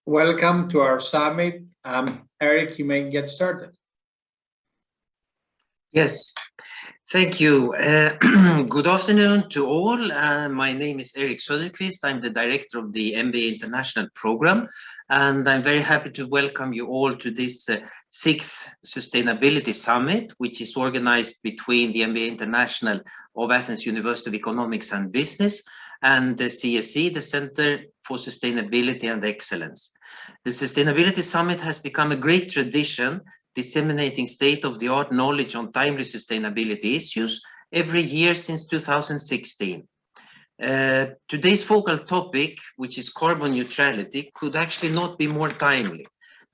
Welcome to our summit. Eric, you may get started. Yes, thank you. Good afternoon to all. My name is Eric Söderqvist. I'm the director of the MBA International program, and I'm very happy to welcome you all to this sixth Sustainability Summit, which is organized between the MBA International of Athens University of Economics and Business and the CSE, the Center for Sustainability and Excellence. The Sustainability Summit has become a great tradition, disseminating state-of-the-art knowledge on timely sustainability issues every year since 2016. Today's focal topic, which is carbon neutrality, could actually not be more timely.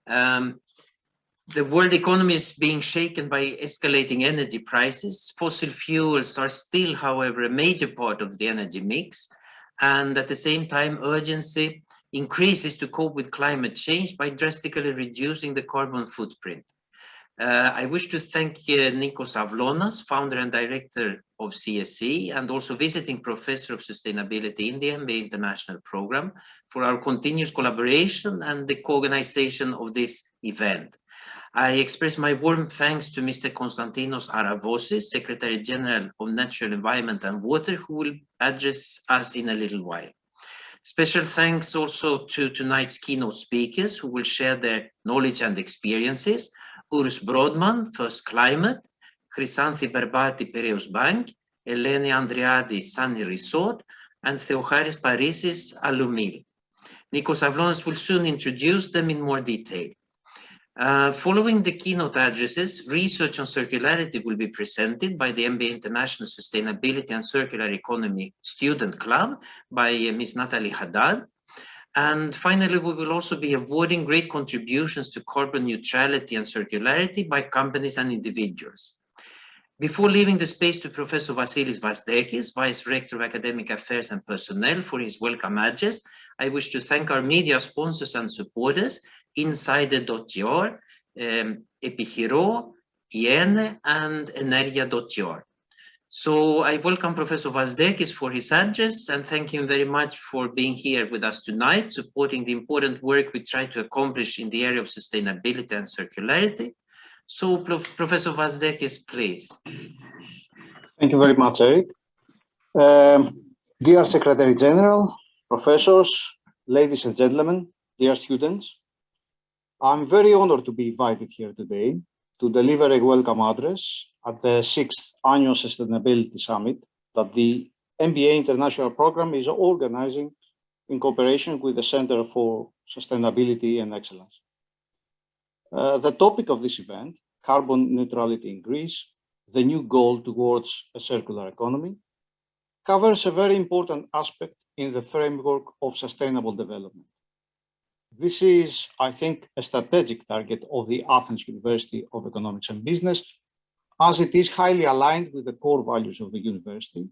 The world economy is being shaken by escalating energy prices. Fossil fuels are still, however, a major part of the energy mix, and at the same time, urgency increases to cope with climate change by drastically reducing the carbon footprint. I wish to thank Nikos Avlonas, founder and director of CSE, and also visiting professor of sustainability in the MBA International program, for our continuous collaboration and the co-organization of this event. I express my warm thanks to Mr. Konstantinos Aravosis, Secretary General of Natural Environment and Water, who will address us in a little while. Special thanks also to tonight's keynote speakers, who will share their knowledge and experiences. Urs Brodman, First Climate, Chrysanthe Berbati, Piraeus Bank, Eleni Andriadi, Sunny Resort, and Theocharis Parisis, Alumil. Nikos Avlonas will soon introduce them in more detail. Following the keynote addresses, research on circularity will be presented by the MBA International Sustainability and Circular Economy Student Club by Ms. Natalie Haddad. And finally, we will also be awarding great contributions to carbon neutrality and circularity by companies and individuals. Before leaving the space to Professor Vasilis Vazdeikis, Vice Rector of Academic Affairs and Personnel, for his welcome address, I wish to thank our media sponsors and supporters, Insider.gr, Epihiro, Iene, and Energia.gr. So I welcome Professor Vazdeikis for his address and thank him very much for being here with us tonight, supporting the important work we try to accomplish in the area of sustainability and circularity. So Professor Vazdeikis, please. Thank you very much, Eric. Dear Secretary General, professors, ladies and gentlemen, dear students, I'm very honored to be invited here today to deliver a welcome address at the 6th Annual Sustainability Summit that the MBA International program is organizing in cooperation with the Center for Sustainability and Excellence. The topic of this event, carbon neutrality in Greece, the new goal towards a circular economy, covers a very important aspect in the framework of sustainable development. This is, I think, a strategic target of the Athens University of Economics and Business, as it is highly aligned with the core values of the university,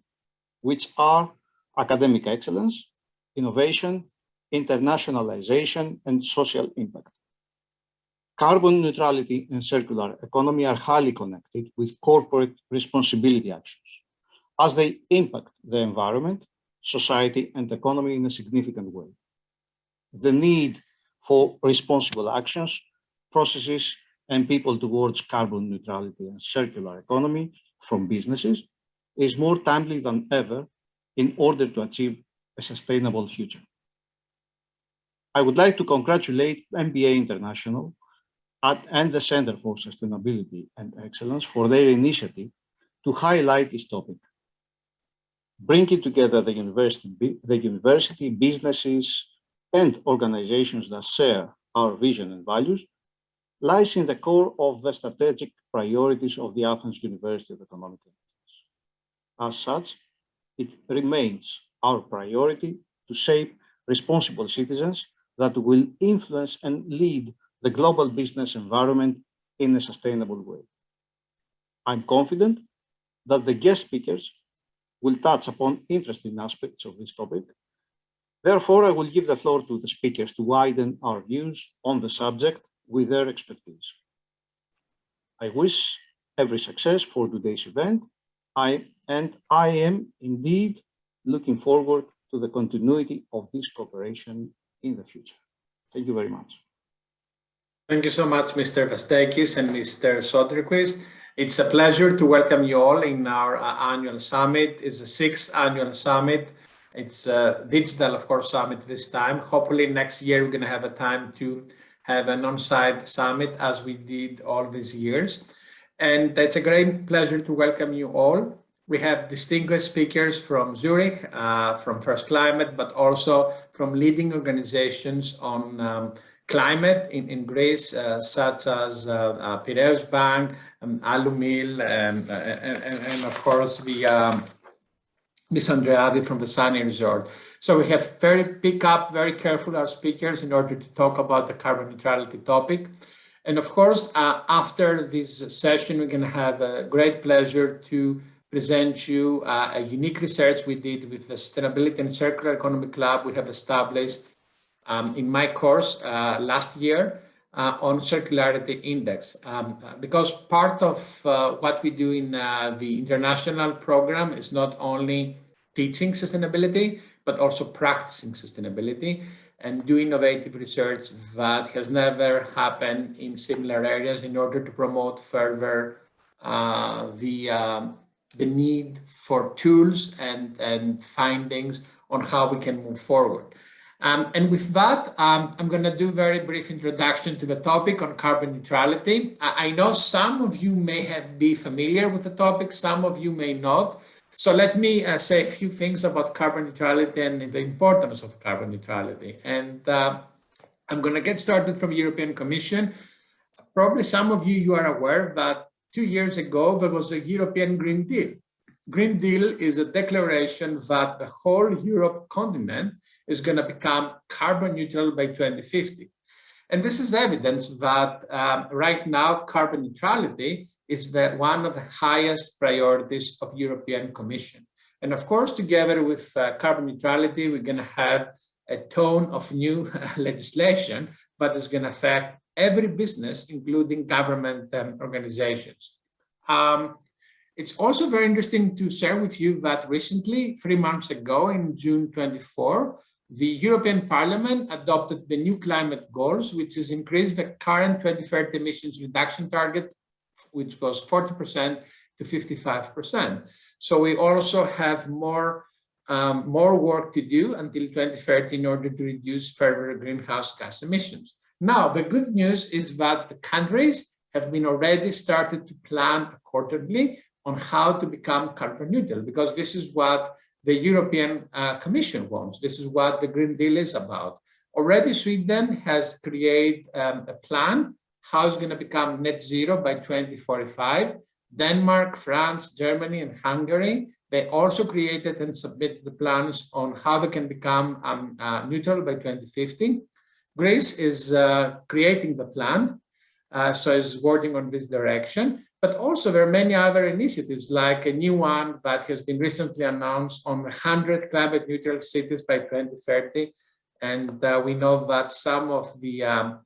which are academic excellence, innovation, internationalization, and social impact. Carbon neutrality and circular economy are highly connected with corporate responsibility actions, as they impact the environment, society, and economy in a significant way. The need for responsible actions, processes, and people towards carbon neutrality and circular economy from businesses is more timely than ever in order to achieve a sustainable future. I would like to congratulate MBA International and the Center for Sustainability and Excellence for their initiative to highlight this topic, bringing together the university, businesses, and organizations that share our vision and values lies in the core of the strategic priorities of the Athens University of Economics. As such, it remains our priority to shape responsible citizens that will influence and lead the global business environment in a sustainable way. I'm confident that the guest speakers will touch upon interesting aspects of this topic. Therefore, I will give the floor to the speakers to widen our views on the subject with their expertise. I wish every success for today's event, I am indeed looking forward to the continuity of this cooperation in the future. Thank you very much. Thank you so much, Mr. Vastakis and Mr. Soderquist. It's a pleasure to welcome you all in our annual summit. It's the 6th annual summit. It's a digital, of course, summit this time. Hopefully next year we're going to have a time to have an on-site summit as we did all these years. And it's a great pleasure to welcome you all. We have distinguished speakers from Zurich, from First Climate, but also from leading organizations on climate in Greece, such as Piraeus Bank, Alumil, and of course the Ms. Andreadi from the Sunny Resort. So we have pick up very careful our speakers in order to talk about the carbon neutrality topic. And of course, after this session, we're going to have a great pleasure to present you a unique research we did with the Sustainability and Circular Economy Club we have established in my course last year on circularity index. Because part of what we do in the international program is not only teaching sustainability, but also practicing sustainability and do innovative research that has never happened in similar areas in order to promote further the need for tools and findings on how we can move forward. And with that, I'm going to do a very brief introduction to the topic on carbon neutrality. I know some of you may be familiar with the topic, some of you may not. So let me say a few things about carbon neutrality and the importance of carbon neutrality. And I'm going to get started from European Commission. Probably some of you are aware that 2 years ago, there was a European Green Deal. Green Deal is a declaration that the whole Europe continent is going to become carbon neutral by 2050. And this is evidence that right now, carbon neutrality is one of the highest priorities of European Commission. And of course, together with carbon neutrality, we're going to have a ton of new legislation that is going to affect every business, including government organizations. It's also very interesting to share with you that recently, 3 months ago, in June 24, the European Parliament adopted the new climate goals, which has increased the current 2030 emissions reduction target, which was 40% to 55%. So we also have more work to do until 2030 in order to reduce further greenhouse gas emissions. Now, the good news is that the countries have been already started to plan accordingly on how to become carbon neutral, because this is what the European Commission wants. This is what the Green Deal is about. Already Sweden has created a plan how it's going to become net zero by 2045. Denmark, France, Germany, and Hungary, they also created and submitted the plans on how they can become neutral by 2050. Greece is creating the plan, so is working on this direction. But also there are many other initiatives, like a new one that has been recently announced on 100 climate neutral cities by 2030. And we know that some of the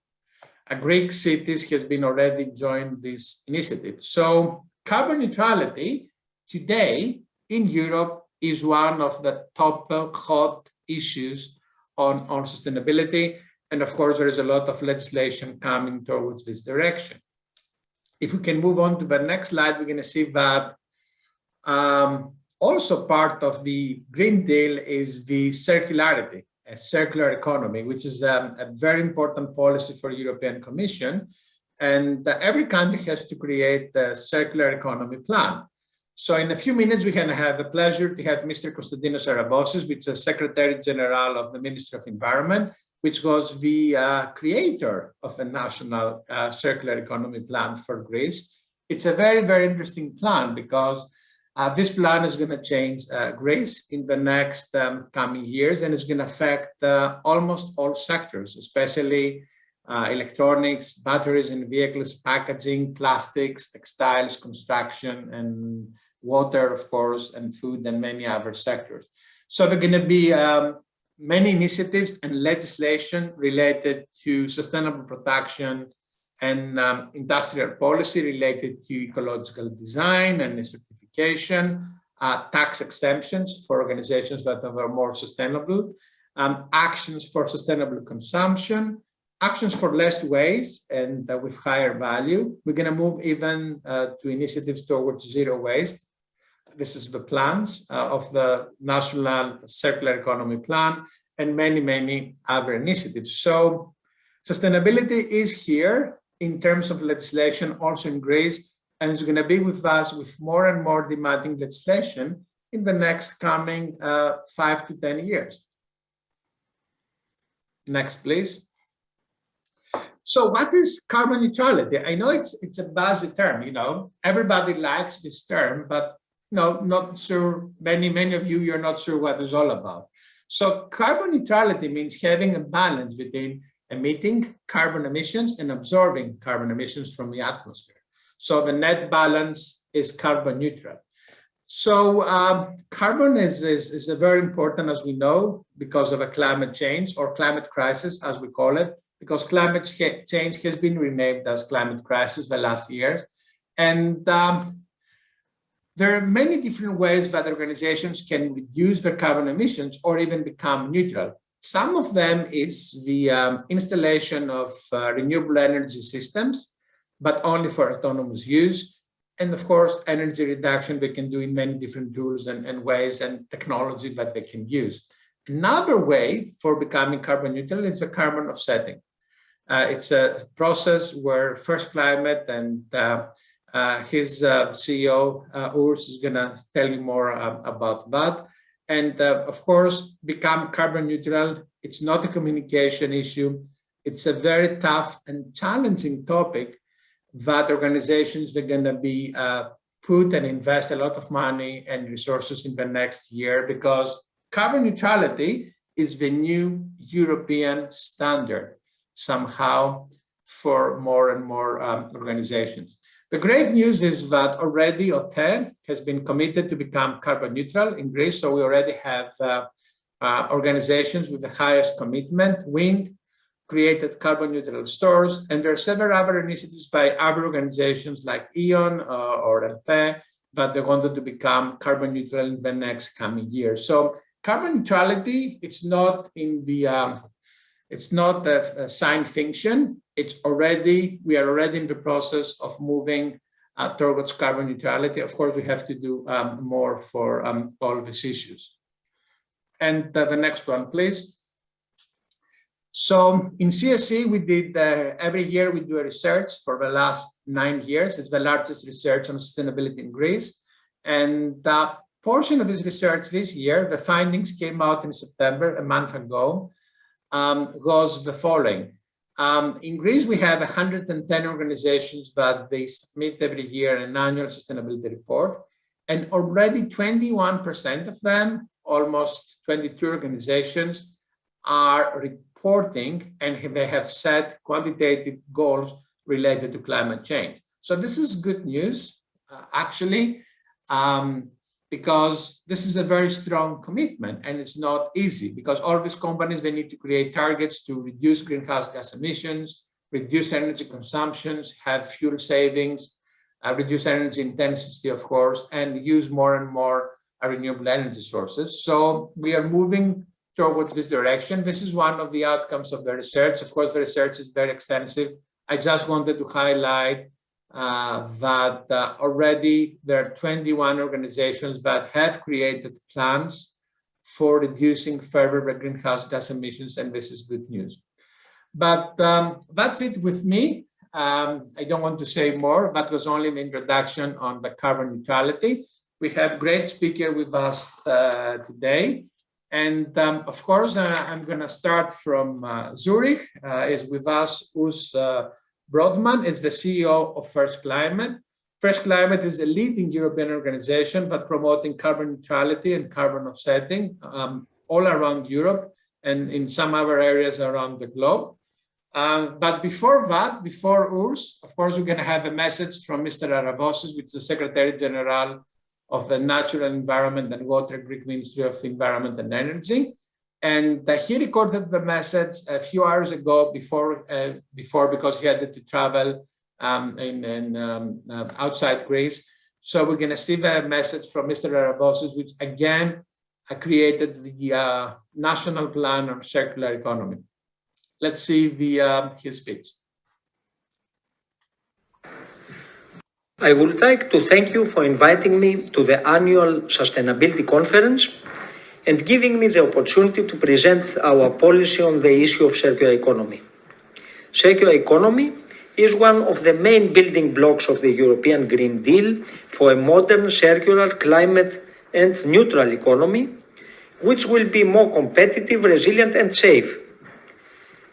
Greek cities has been already joined this initiative. So carbon neutrality today in Europe is one of the top hot issues on sustainability. And of course, there is a lot of legislation coming towards this direction. If we can move on to the next slide, we're going to see that also part of the Green Deal is the circularity, a circular economy, which is a very important policy for European Commission. And every country has to create a circular economy plan. So in a few minutes, we're going to have the pleasure to have Mr. Konstantinos Arabosis, which is Secretary General of the Ministry of Environment, which was the creator of a national circular economy plan for Greece. It's a very, very interesting plan because this plan is going to change Greece in the next coming years, and it's going to affect almost all sectors, especially electronics, batteries in vehicles, packaging, plastics, textiles, construction, and water, of course, and food, and many other sectors. So there are going to be many initiatives and legislation related to sustainable production and industrial policy related to ecological design and certification, tax exemptions for organizations that are more sustainable, actions for sustainable consumption, actions for less waste and with higher value. We're going to move even to initiatives towards zero waste. This is the plans of the National Circular Economy Plan and many, many other initiatives. So sustainability is here in terms of legislation, also in Greece, and it's going to be with us with more and more demanding legislation in the next coming 5 to 10 years. Next, please. So what is carbon neutrality? I know it's a buzzy term, you know, everybody likes this term, but no, not sure, many of you, you're not sure what it's all about. So carbon neutrality means having a balance between emitting carbon emissions and absorbing carbon emissions from the atmosphere. So the net balance is carbon neutral. So carbon is a very important, as we know, because of a climate change or climate crisis, as we call it, because climate change has been renamed as climate crisis the last years. And there are many different ways that organizations can reduce their carbon emissions or even become neutral. Some of them is the installation of renewable energy systems, but only for autonomous use. And of course, energy reduction they can do in many different tools and ways and technology that they can use. Another way for becoming carbon neutral is the carbon offsetting. It's a process where First Climate and his CEO, Urs, is going to tell you more about that. And of course, become carbon neutral. It's not a communication issue. It's a very tough and challenging topic that organizations are going to be put and invest a lot of money and resources in the next year, because carbon neutrality is the new European standard somehow for more and more organizations. The great news is that already OTE has been committed to become carbon neutral in Greece. So we already have organizations with the highest commitment. Wind created carbon neutral stores, and there are several other initiatives by other organizations like E.ON or LP that they wanted to become carbon neutral in the next coming years. So carbon neutrality, it's not in the it's not a science fiction. We are already in the process of moving towards carbon neutrality. Of course, we have to do more for all of these issues. And the next one, please. So in CSE, we did every year we do a research for the last 9 years. It's the largest research on sustainability in Greece. And the portion of this research this year, the findings came out in September, a month ago, was the following. In Greece, we have 110 organizations that they submit every year an annual sustainability report, and already 21% of them, almost 22 organizations, are reporting and they have set quantitative goals related to climate change. So this is good news, actually, because this is a very strong commitment and it's not easy, because all these companies, they need to create targets to reduce greenhouse gas emissions, reduce energy consumptions, have fuel savings, reduce energy intensity, of course, and use more and more renewable energy sources. So we are moving towards this direction. This is one of the outcomes of the research. Of course, the research is very extensive. I just wanted to highlight that already there are 21 organizations that have created plans for reducing further the greenhouse gas emissions, and this is good news. But that's it with me. I don't want to say more. That was only an introduction on the carbon neutrality. We have great speaker with us today. And of course, I'm going to start from Zurich. Is with us Urs Brodmann is the CEO of First Climate. First Climate is a leading European organization that promoting carbon neutrality and carbon offsetting all around Europe and in some other areas around the globe. But before that, before Urs, of course, we're going to have a message from Mr. Aravosis, which is the Secretary General of the Natural Environment and Water, Greek Ministry of Environment and Energy. And he recorded the message a few hours ago before because he had to travel outside Greece. So we're going to see the message from Mr. Aravosis, which again created the National Plan on Circular Economy. let's see his speech. I would like to thank you for inviting me to the annual Sustainability Conference and giving me the opportunity to present our policy on the issue of circular economy. Circular economy is one of the main building blocks of the European Green Deal for a modern, circular, climate and neutral economy, which will be more competitive, resilient and safe.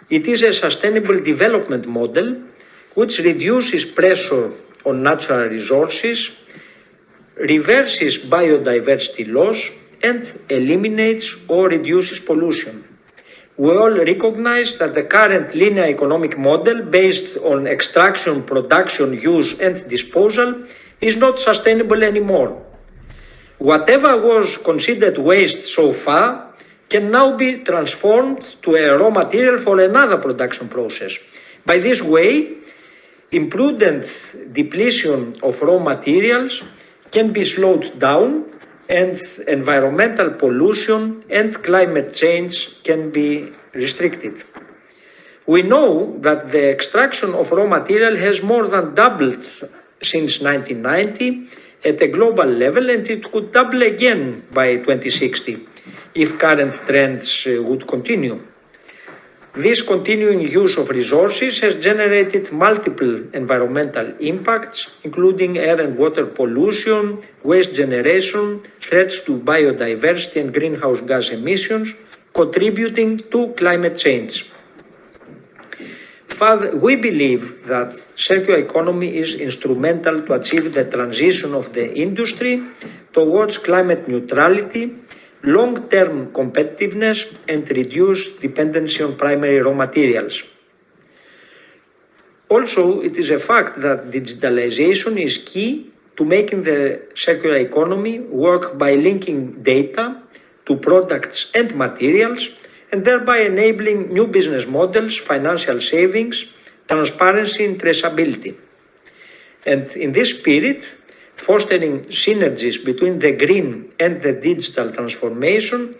It is a sustainable development model which reduces pressure on natural resources, reverses biodiversity loss, and eliminates or reduces pollution. We all recognize that the current linear economic model based on extraction, production, use, and disposal is not sustainable anymore. Whatever was considered waste so far can now be transformed to a raw material for another production process. By this way, imprudent depletion of raw materials can be slowed down and environmental pollution and climate change can be restricted. We know that the extraction of raw material has more than doubled since 1990 at a global level, and it could double again by 2060 if current trends would continue. This continuing use of resources has generated multiple environmental impacts, including air and water pollution, waste generation, threats to biodiversity and greenhouse gas emissions, contributing to climate change. Further, we believe that circular economy is instrumental to achieve the transition of the industry towards climate neutrality, long-term competitiveness, and reduce dependency on primary raw materials. Also, it is a fact that digitalization is key to making the circular economy work by linking data to products and materials, and thereby enabling new business models, financial savings, transparency, and traceability. And in this spirit, fostering synergies between the green and the digital transformation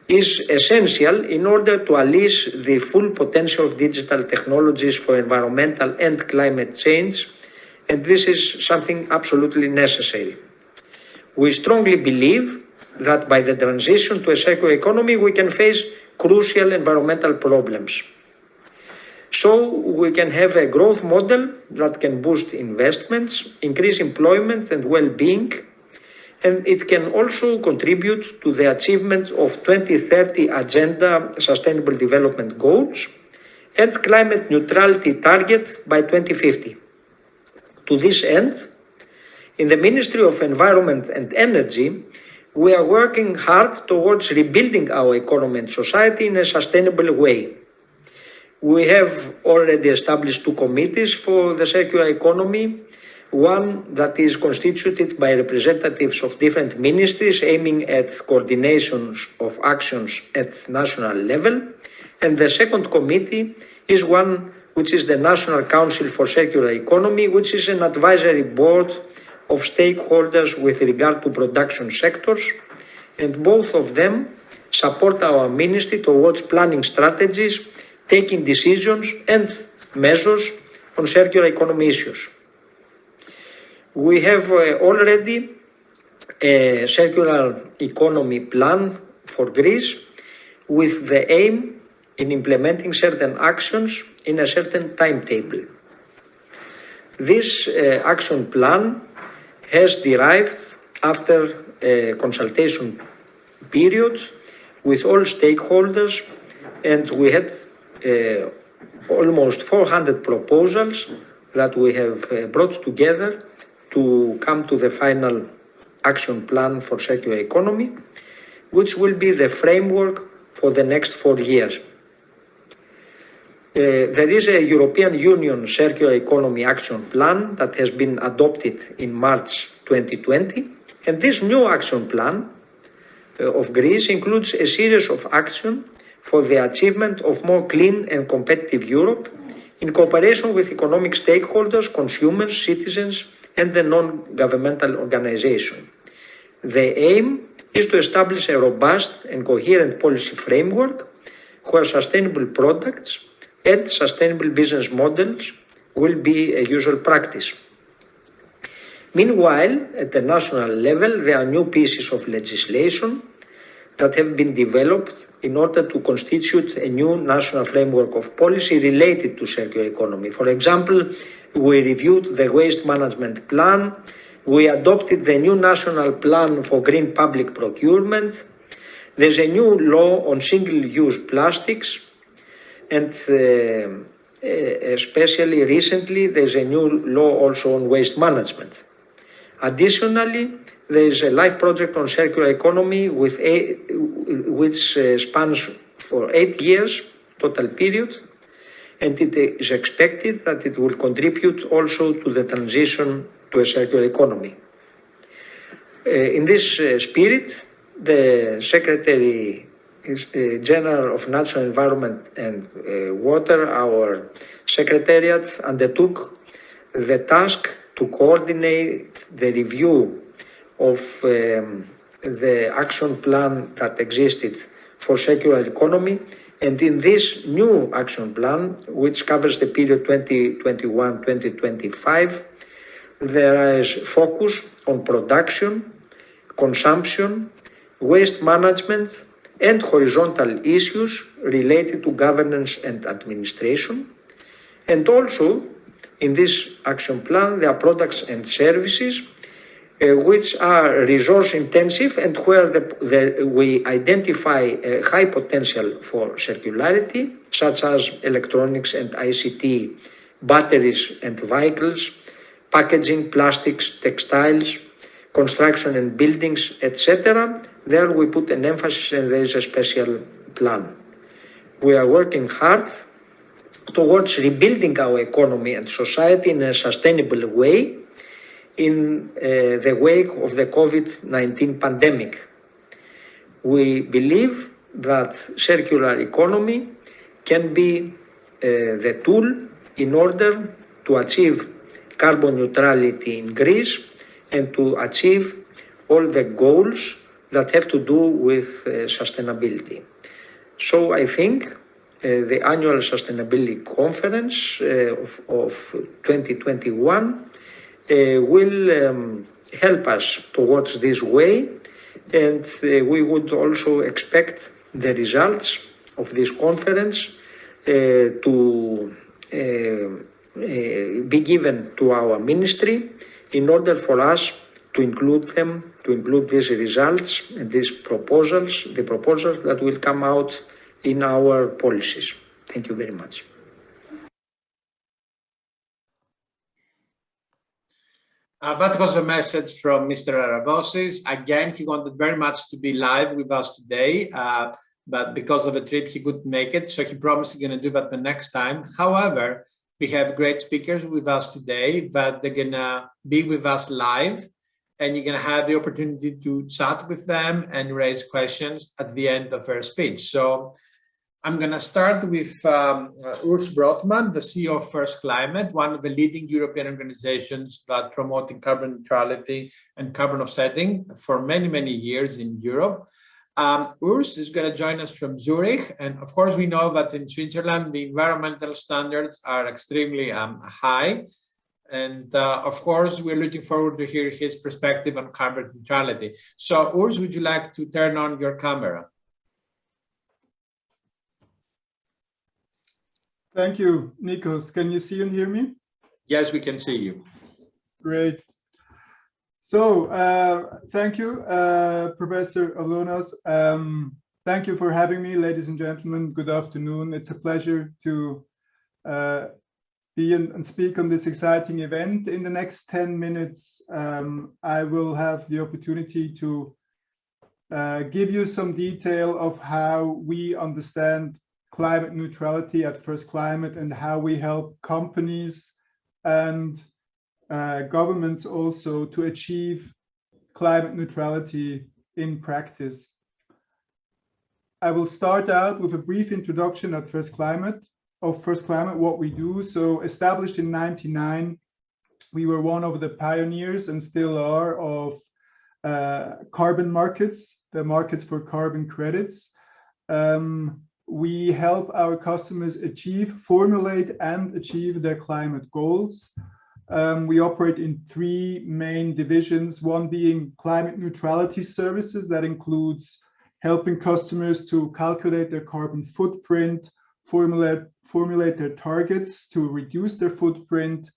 is essential in order to unleash the full potential of digital technologies for environmental and climate change, and this is something absolutely necessary. We strongly believe that by the transition to a circular economy, we can face crucial environmental problems. So we can have a growth model that can boost investments, increase employment and well-being, and it can also contribute to the achievement of 2030 Agenda Sustainable Development Goals and climate neutrality target by 2050. To this end, in the Ministry of Environment and Energy, we are working hard towards rebuilding our economy and society in a sustainable way. We have already established two committees for the circular economy, one that is constituted by representatives of different ministries aiming at coordination of actions at national level, and the second committee is one which is the National Council for Circular Economy, which is an advisory board of stakeholders with regard to production sectors, and both of them support our ministry towards planning strategies, taking decisions and measures on circular economy issues. We have already a circular economy plan for Greece with the aim in implementing certain actions in a certain timetable. This action plan has derived after a consultation period with all stakeholders, and we had almost 400 proposals that we have brought together to come to the final action plan for circular economy, which will be the framework for the next 4 years. There is a European Union Circular Economy Action Plan that has been adopted in March 2020, and this new action plan of Greece includes a series of actions for the achievement of more clean and competitive Europe in cooperation with economic stakeholders, consumers, citizens, and the non-governmental organization. The aim is to establish a robust and coherent policy framework where sustainable products, and sustainable business models will be a usual practice. Meanwhile, at the national level, there are new pieces of legislation that have been developed in order to constitute a new national framework of policy related to circular economy. For example, we reviewed the waste management plan, we adopted the new national plan for green public procurement, there's a new law on single-use plastics, and especially recently, there's a new law also on waste management. Additionally, there is a live project on circular economy which spans for 8 years, total period, and it is expected that it will contribute also to the transition to a circular economy. In this spirit, the Secretary General of Natural Environment and Water, our Secretariat, undertook the task to coordinate the review of the action plan that existed for circular economy. And in this new action plan, which covers the period 2021-2025, there is focus on production, consumption, waste management, and horizontal issues related to governance and administration. And also, in this action plan, there are products and services which are resource intensive and where we identify a high potential for circularity, such as electronics and ICT, batteries and vehicles, packaging, plastics, textiles, construction and buildings, etc. There we put an emphasis and there is a special plan. We are working hard towards rebuilding our economy and society in a sustainable way in the wake of the COVID-19 pandemic. We believe that circular economy can be the tool in order to achieve carbon neutrality in Greece and to achieve all the goals that have to do with sustainability. So I think the annual sustainability conference of 2021 will help us towards this way, and we would also expect the results of this conference to be given to our ministry in order for us to include these results and these proposals, the proposals that will come out in our policies. Thank you very much. That was a message from Mr. Arabosis. Again, he wanted very much to be live with us today, but because of a trip, he couldn't make it. So he promised he's going to do that the next time. However, we have great speakers with us today, but they're going to be with us live, and you're going to have the opportunity to chat with them and raise questions at the end of their speech. So I'm going to start with Urs Brotman, the CEO of First Climate, one of the leading European organizations that promoting carbon neutrality and carbon offsetting for many, many years in Europe. Urs is going to join us from Zurich. And of course, we know that in Switzerland, the environmental standards are extremely high. And of course, we're looking forward to hear his perspective on carbon neutrality. So Urs, would you like to turn on your camera? Thank you, Nikos. Can you see and hear me? Yes, we can see you. Great. So thank you, Professor Alonas. Thank you for having me, ladies and gentlemen. Good afternoon. It's a pleasure to be and speak on this exciting event. In the next 10 minutes, I will have the opportunity to give you some detail of how we understand climate neutrality at First Climate and how we help companies and governments also to achieve climate neutrality in practice. I will start out with a brief introduction of First Climate, what we do. So established in 1999, we were one of the pioneers and still are of carbon markets, the markets for carbon credits. we help our customers formulate and achieve their climate goals. We operate in 3 main divisions, one being climate neutrality services. That includes helping customers to calculate their carbon footprint, formulate their targets to reduce their footprint,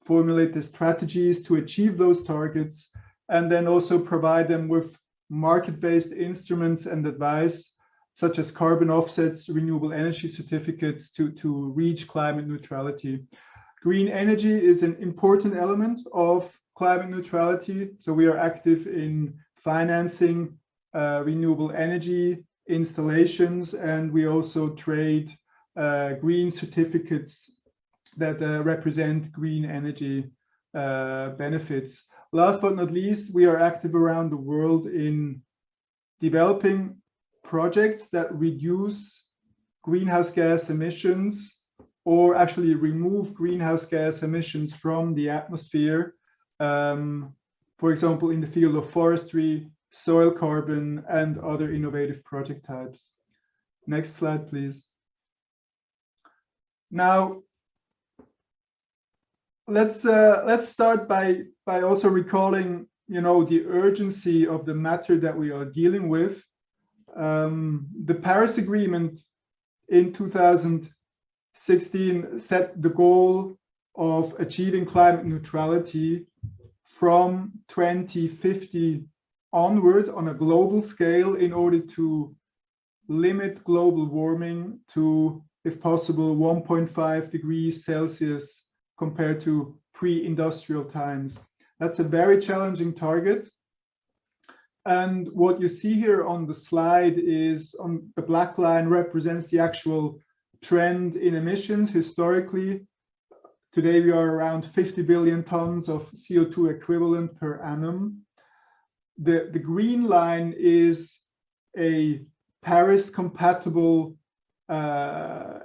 formulate the strategies to achieve those targets, and then also provide them with market-based instruments and advice, such as carbon offsets, renewable energy certificates to reach climate neutrality. Green energy is an important element of climate neutrality. So we are active in financing renewable energy installations, and we also trade green certificates that represent green energy benefits. Last but not least, we are active around the world in developing projects that reduce greenhouse gas emissions, or actually remove greenhouse gas emissions from the atmosphere, for example, in the field of forestry, soil carbon, and other innovative project types. Next slide, please. Now, let's start by also recalling, the urgency of the matter that we are dealing with. The Paris Agreement in 2016 set the goal of achieving climate neutrality from 2050 onward on a global scale in order to limit global warming to, if possible, 1.5 degrees Celsius compared to pre-industrial times. That's a very challenging target. And what you see here on the slide is, on the black line represents the actual trend in emissions historically. Today we are around 50 billion tons of CO2 equivalent per annum. The green line is a Paris compatible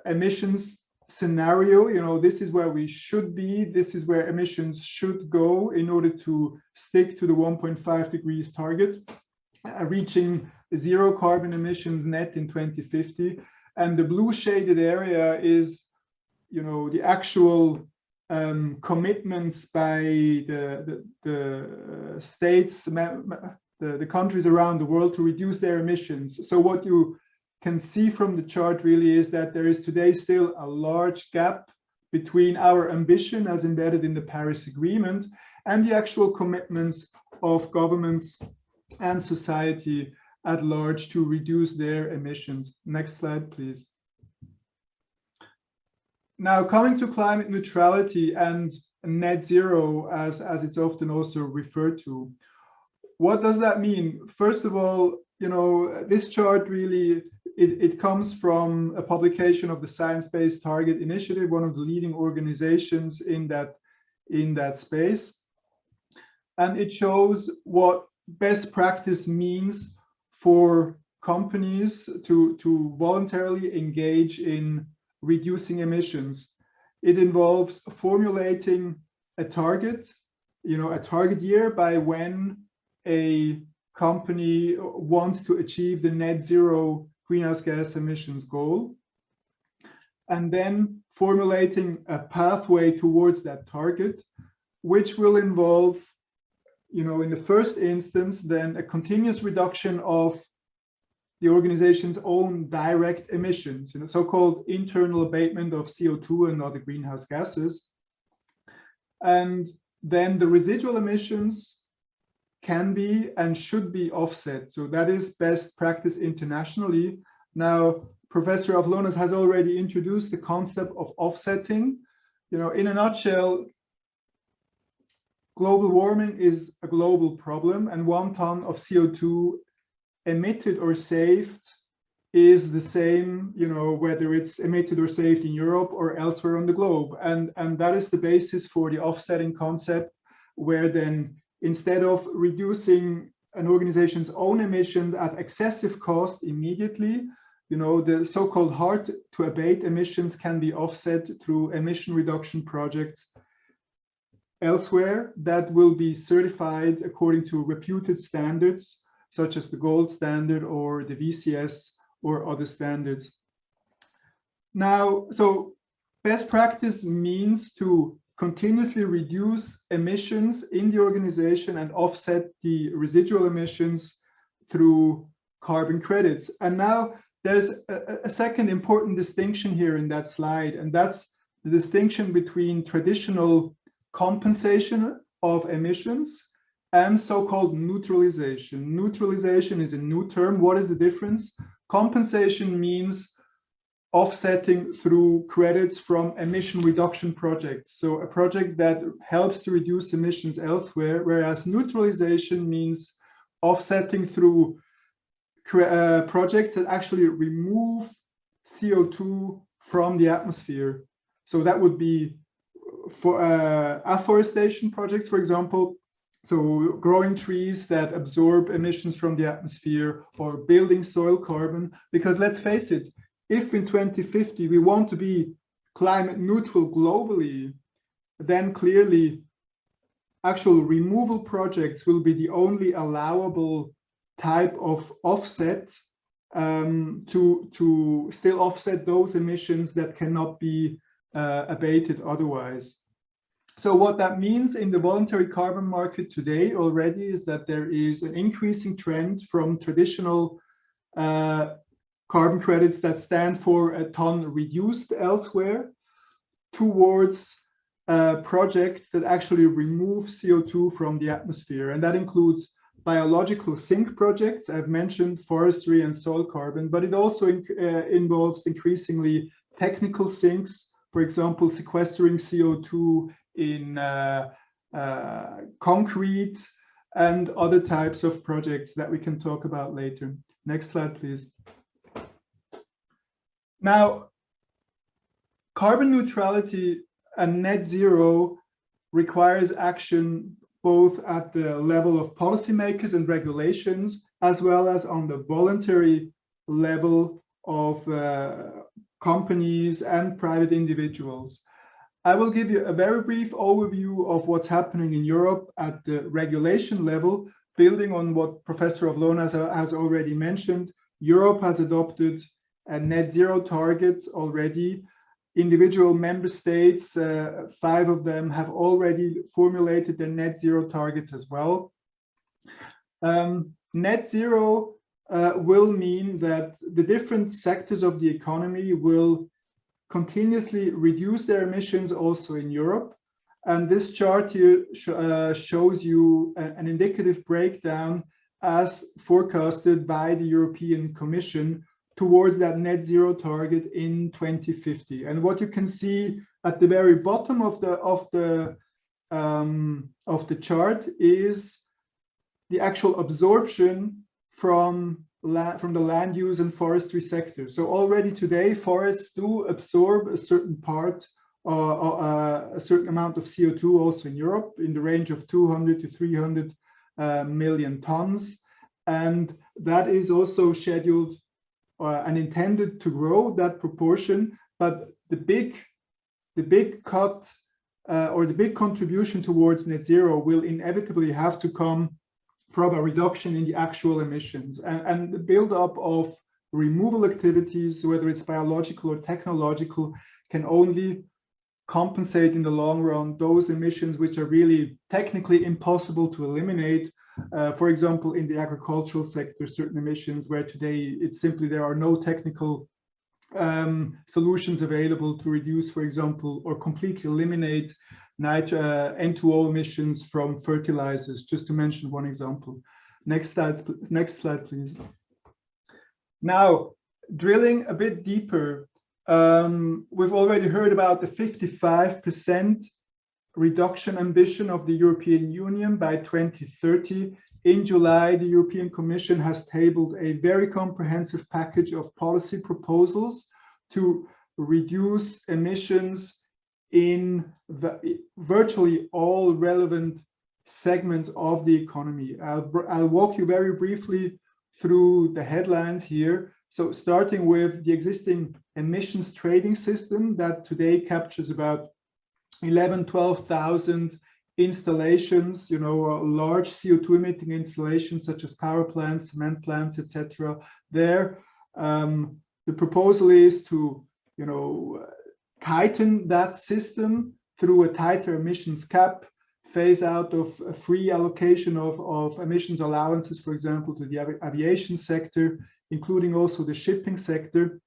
emissions scenario. This is where we should be. This is where emissions should go in order to stick to the 1.5 degrees target, reaching 0 carbon emissions net in 2050. And the blue shaded area is, the actual commitments by the states, the countries around the world to reduce their emissions. So what you can see from the chart really is that there is today still a large gap between our ambition as embedded in the Paris Agreement and the actual commitments of governments and society at large to reduce their emissions. Next slide, please. Now, coming to climate neutrality and net zero, as it's often also referred to. What does that mean? First of all, this chart really, it comes from a publication of the Science Based Target Initiative, one of the leading organizations in that space. And it shows what best practice means for companies to voluntarily engage in reducing emissions. It involves formulating a target, a target year by when a company wants to achieve the net zero greenhouse gas emissions goal, and then formulating a pathway towards that target, which will involve, in the first instance, then a continuous reduction of the organization's own direct emissions, so-called internal abatement of CO2 and other greenhouse gases. And then the residual emissions can be and should be offset. So that is best practice internationally. Now, Professor Avlonas has already introduced the concept of offsetting. In a nutshell, global warming is a global problem, and 1 ton of CO2 emitted or saved is the same, whether it's emitted or saved in Europe or elsewhere on the globe. And that is the basis for the offsetting concept, where then instead of reducing an organization's own emissions at excessive cost immediately, the so-called hard to abate emissions can be offset through emission reduction projects elsewhere that will be certified according to reputed standards, such as the gold standard or the VCS or other standards. Now, so best practice means to continuously reduce emissions in the organization and offset the residual emissions through carbon credits. And now there's a second important distinction here in that slide, and that's the distinction between traditional compensation of emissions and so-called neutralization. Neutralization is a new term. What is the difference? Compensation means offsetting through credits from emission reduction projects. So a project that helps to reduce emissions elsewhere, whereas neutralization means offsetting through projects that actually remove CO2 from the atmosphere. So that would be for afforestation projects, for example, so growing trees that absorb emissions from the atmosphere, or building soil carbon, because let's face it, if in 2050 we want to be climate neutral globally, then clearly actual removal projects will be the only allowable type of offset to still offset those emissions that cannot be abated otherwise. So what that means in the voluntary carbon market today already is that there is an increasing trend from traditional carbon credits that stand for a ton reduced elsewhere towards projects that actually remove CO2 from the atmosphere. And that includes biological sink projects. I've mentioned forestry and soil carbon, but it also involves increasingly technical sinks, for example, sequestering CO2 in concrete and other types of projects that we can talk about later. Next slide, please. Now, carbon neutrality and net zero requires action both at the level of policymakers and regulations, as well as on the voluntary level of companies and private individuals. I will give you a very brief overview of what's happening in Europe at the regulation level, building on what Professor Avlonas has already mentioned. Europe has adopted a net zero target already. Individual member states, 5 of them, have already formulated their net zero targets as well. Net zero will mean that the different sectors of the economy will continuously reduce their emissions also in Europe. And this chart here shows you an indicative breakdown as forecasted by the European Commission towards that net zero target in 2050. And what you can see at the very bottom of the chart is the actual absorption from the land use and forestry sector. So already today, forests do absorb a certain part, a certain amount of CO2 also in Europe, in the range of 200 to 300 million tons. And that is also scheduled and intended to grow that proportion. But the big cut or the big contribution towards net zero will inevitably have to come from a reduction in the actual emissions, and the build-up of removal activities, whether it's biological or technological, can only compensate in the long run those emissions which are really technically impossible to eliminate. For example, in the agricultural sector, certain emissions where today it's simply there are no technical solutions available to reduce, for example, or completely eliminate N2O emissions from fertilizers, just to mention one example. Next slide, please. Now, drilling a bit deeper, we've already heard about the 55% reduction ambition of the European Union by 2030. In July, the European Commission has tabled a very comprehensive package of policy proposals to reduce emissions in virtually all relevant segments of the economy. I'll walk you very briefly through the headlines here. So starting with the existing emissions trading system that today captures about 12,000 installations, large CO2 emitting installations such as power plants, cement plants, etc. There, the proposal is to tighten that system through a tighter emissions cap, phase out of a free allocation of emissions allowances, for example, to the aviation sector, including also the shipping sector.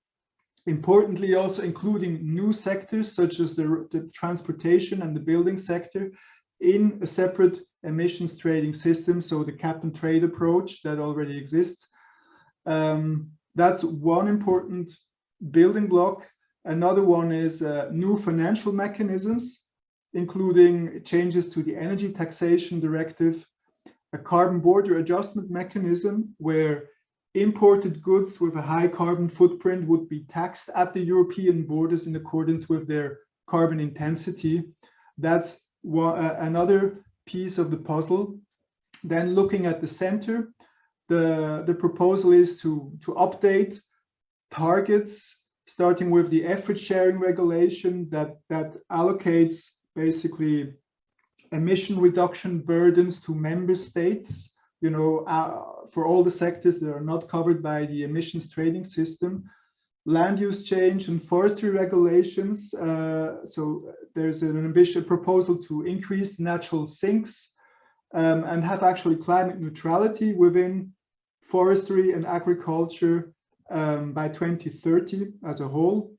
Importantly, also including new sectors such as the transportation and the building sector in a separate emissions trading system, so the cap and trade approach that already exists. That's one important building block. Another one is new financial mechanisms, including changes to the energy taxation directive, a carbon border adjustment mechanism where imported goods with a high carbon footprint would be taxed at the European borders in accordance with their carbon intensity. That's another piece of the puzzle. Then looking at the center, the proposal is to update targets, starting with the effort sharing regulation that allocates basically emission reduction burdens to member states, for all the sectors that are not covered by the emissions trading system. Land use change and forestry regulations. So there's an ambitious proposal to increase natural sinks and have actually climate neutrality within forestry and agriculture by 2030 as a whole.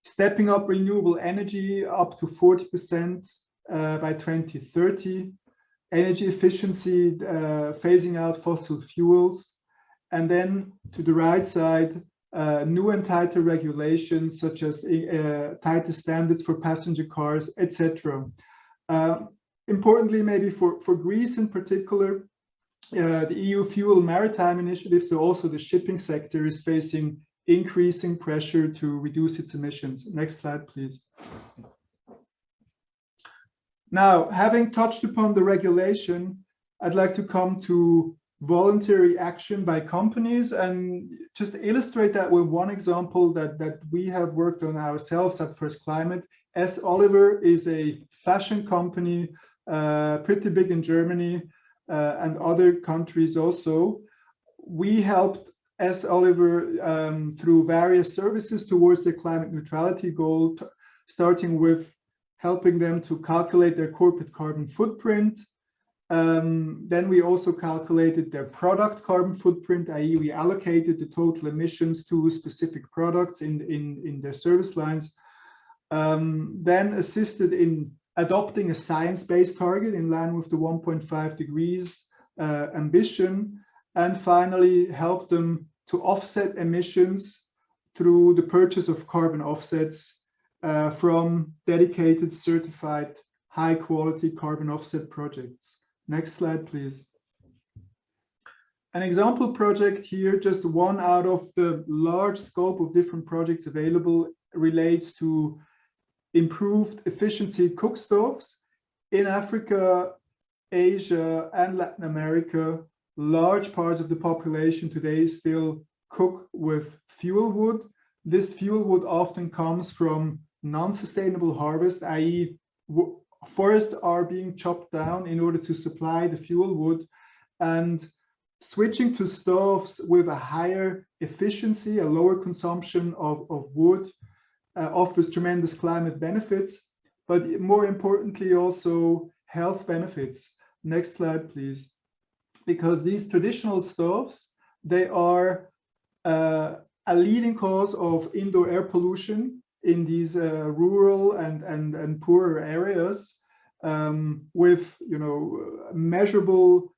Stepping up renewable energy up to 40% by 2030. Energy efficiency, phasing out fossil fuels. And then to the right side, new and tighter regulations such as tighter standards for passenger cars, etc. Importantly, maybe for Greece in particular, the EU Fuel Maritime Initiative, so also the shipping sector, is facing increasing pressure to reduce its emissions. Next slide, please. Now, having touched upon the regulation, I'd like to come to voluntary action by companies and just illustrate that with one example that we have worked on ourselves at First Climate. S. Oliver is a fashion company, pretty big in Germany and other countries also. We helped S. Oliver through various services towards their climate neutrality goal, starting with helping them to calculate their corporate carbon footprint. Then we also calculated their product carbon footprint, i.e. we allocated the total emissions to specific products in their service lines. Then assisted in adopting a science-based target in line with the 1.5 degrees ambition, and finally helped them to offset emissions through the purchase of carbon offsets from dedicated, certified, high-quality carbon offset projects. Next slide, please. An example project here, just one out of the large scope of different projects available, relates to improved efficiency cook stoves. In Africa, Asia, and Latin America, large parts of the population today still cook with fuel wood. This fuel wood often comes from non-sustainable harvest, i.e. forests are being chopped down in order to supply the fuel wood, and switching to stoves with a higher efficiency, a lower consumption of wood, offers tremendous climate benefits, but more importantly also health benefits. Next slide, please. Because these traditional stoves, they are a leading cause of indoor air pollution in these rural and poorer areas, with measurable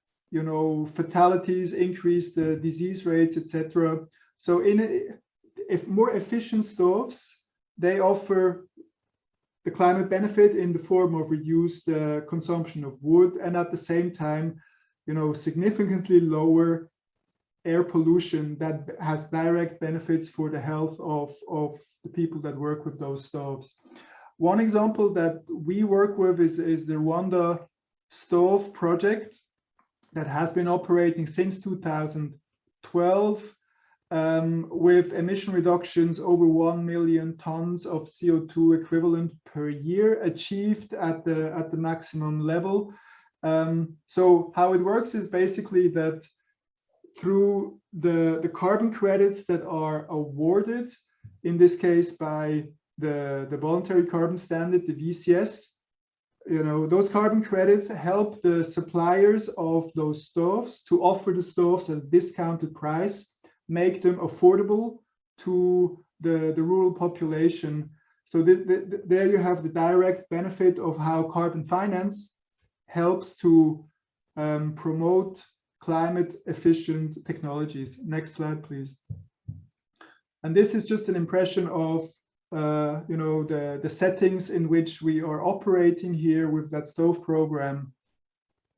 fatalities, increased disease rates, etc. So if more efficient stoves, they offer the climate benefit in the form of reduced consumption of wood, and at the same time, significantly lower air pollution that has direct benefits for the health of the people that work with those stoves. One example that we work with is the Rwanda stove project that has been operating since 2012 with emission reductions over 1 million tons of CO2 equivalent per year achieved at the maximum level. So how it works is basically that through the carbon credits that are awarded in this case by the Voluntary Carbon Standard, the VCS. You know, those carbon credits help the suppliers of those stoves to offer the stoves at a discounted price, make them affordable to the rural population. So there you have the direct benefit of how carbon finance helps to promote climate efficient technologies. Next slide, please. And this is just an impression of you know, the settings in which we are operating here with that stove program.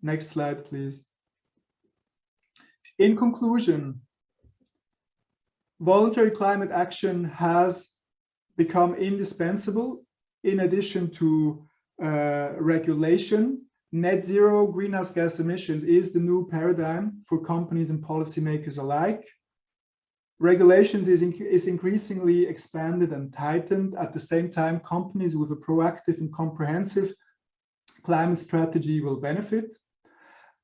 Next slide, please. In conclusion, voluntary climate action has become indispensable. In addition to regulation, net zero greenhouse gas emissions is the new paradigm for companies and policymakers alike. Regulations is increasingly expanded and tightened. At the same time, companies with a proactive and comprehensive climate strategy will benefit.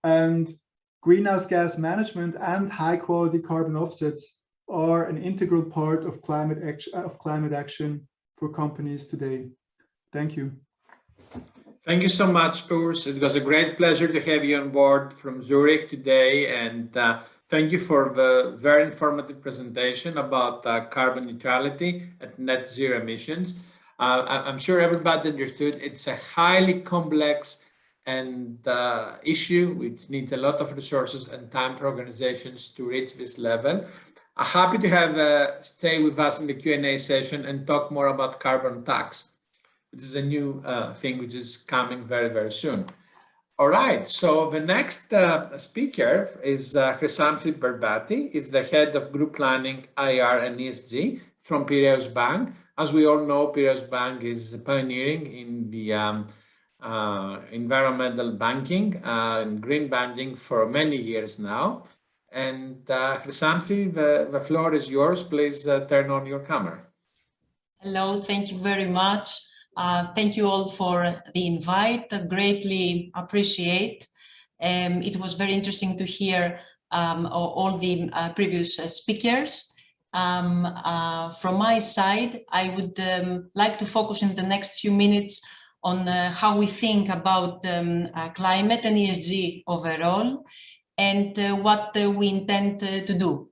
And greenhouse gas management and high quality carbon offsets are an integral part of climate action for companies today. Thank you. Thank you so much, Urs. It was a great pleasure to have you on board from Zurich today, and thank you for the very informative presentation about carbon neutrality and net zero emissions. I'm sure everybody understood it's a highly complex and issue which needs a lot of resources and time for organizations to reach this level. I'm happy to have stay with us in the Q&A session and talk more about carbon tax, which is a new thing which is coming very, very soon. All right, so the next speaker is Chrysanthe berbati. He's the head of group planning, IR and ESG from Piraeus Bank. As we all know, Piraeus Bank is pioneering in the environmental banking and green banking for many years now. And Chrysanthe, the floor is yours. Please turn on your camera. Hello, thank you very much. Thank you all for the invite. I greatly appreciate. It was very interesting to hear all the previous speakers. From my side, I would like to focus in the next few minutes on how we think about climate and ESG overall, and what we intend to do.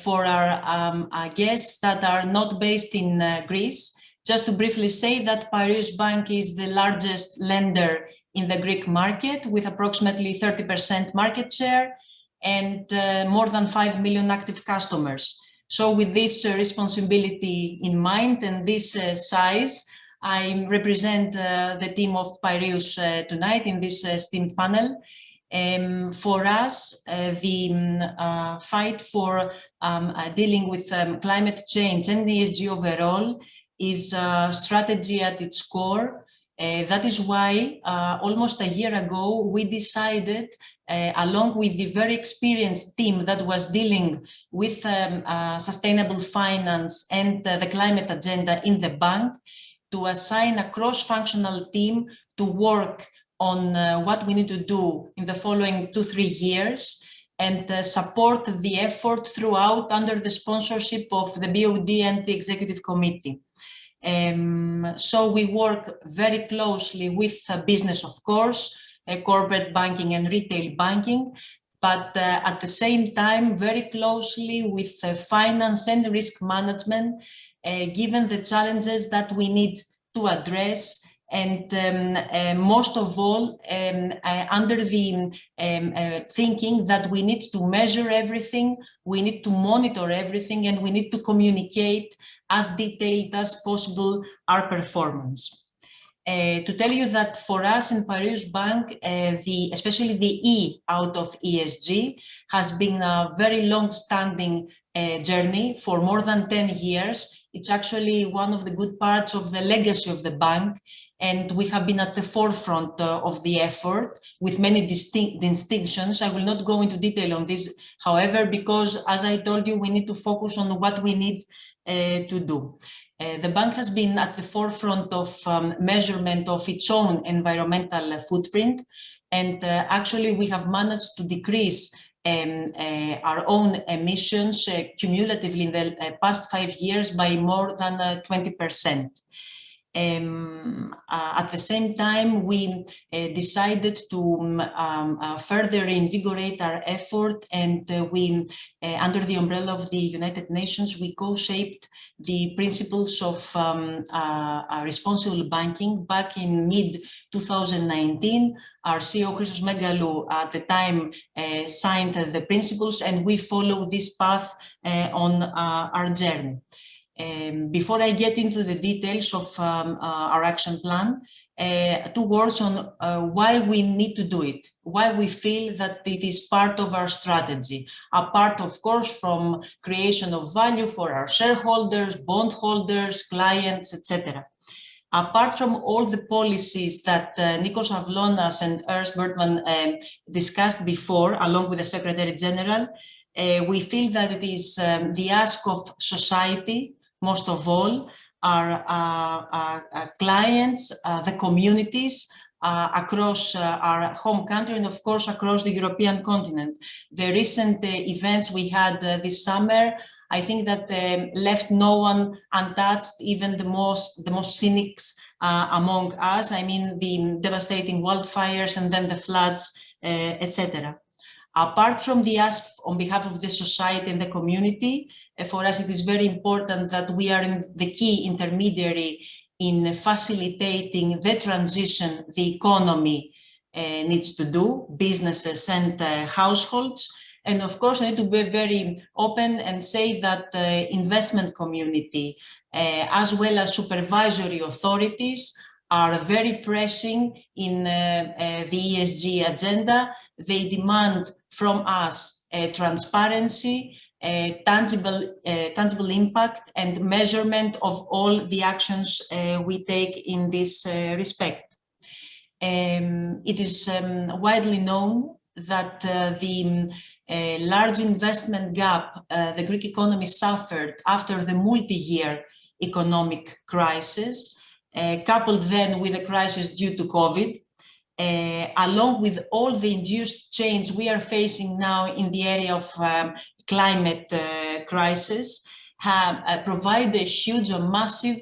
For our guests that are not based in Greece, just to briefly say that Piraeus Bank is the largest lender in the Greek market with approximately 30% market share and more than 5 million active customers. So with this responsibility in mind and this size, I represent the team of Piraeus tonight in this STEAM panel. For us, the fight for dealing with climate change and ESG overall is a strategy at its core. That is why almost a year ago, we decided, along with the very experienced team that was dealing with sustainable finance and the climate agenda in the bank, to assign a cross-functional team to work on what we need to do in the following 2-3 years and support the effort throughout under the sponsorship of the BOD and the Executive Committee. So we work very closely with business, of course, corporate banking and retail banking, but at the same time, very closely with finance and risk management, given the challenges that we need to address. And most of all, under the thinking that we need to measure everything, we need to monitor everything, and we need to communicate as detailed as possible our performance. To tell you that for us in Piraeus Bank, especially the E out of ESG has been a very long-standing journey for more than 10 years. It's actually one of the good parts of the legacy of the bank, and we have been at the forefront of the effort with many distinctions. I will not go into detail on this, however, because as I told you, we need to focus on what we need to do. The bank has been at the forefront of measurement of its own environmental footprint, and actually we have managed to decrease our own emissions cumulatively in the past 5 years by more than 20%. At the same time, we decided to further invigorate our effort, and we, under the umbrella of the United Nations, we co-shaped the principles of responsible banking back in mid-2019. Our CEO, Christos Megalou, at the time signed the principles, and we follow this path on our journey. Before I get into the details of our action plan, 2 words on why we need to do it, why we feel that it is part of our strategy, apart, of course, from creation of value for our shareholders, bondholders, clients, etc. Apart from all the policies that Nikos Avlonas and Ernst Bertman discussed before, along with the Secretary General, we feel that it is the ask of society, most of all, our clients, the communities across our home country, and of course across the European continent. The recent events we had this summer, I think that left no one untouched, even the most cynics among us. I mean, the devastating wildfires and then the floods, etc. Apart from the ask on behalf of the society and the community, for us it is very important that we are the key intermediary in facilitating the transition the economy needs to do, businesses and households. And of course, I need to be very open and say that the investment community, as well as supervisory authorities, are very pressing in the ESG agenda. They demand from us transparency, tangible impact and measurement of all the actions we take in this respect. It is widely known that the large investment gap the Greek economy suffered after the multi-year economic crisis, coupled then with a crisis due to COVID, along with all the induced change we are facing now in the area of climate crisis, have provided a huge or massive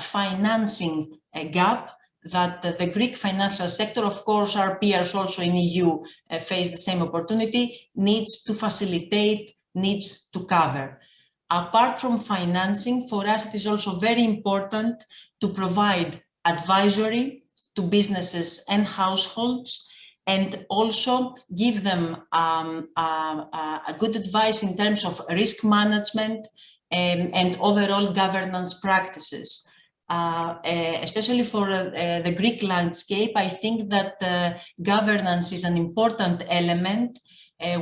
financing gap that the Greek financial sector, of course, our peers also in EU face the same opportunity, needs to facilitate, needs to cover. Apart from financing, for us it is also very important to provide advisory to businesses and households, and also give them a good advice in terms of risk management and overall governance practices. Especially for the Greek landscape, I think that governance is an important element.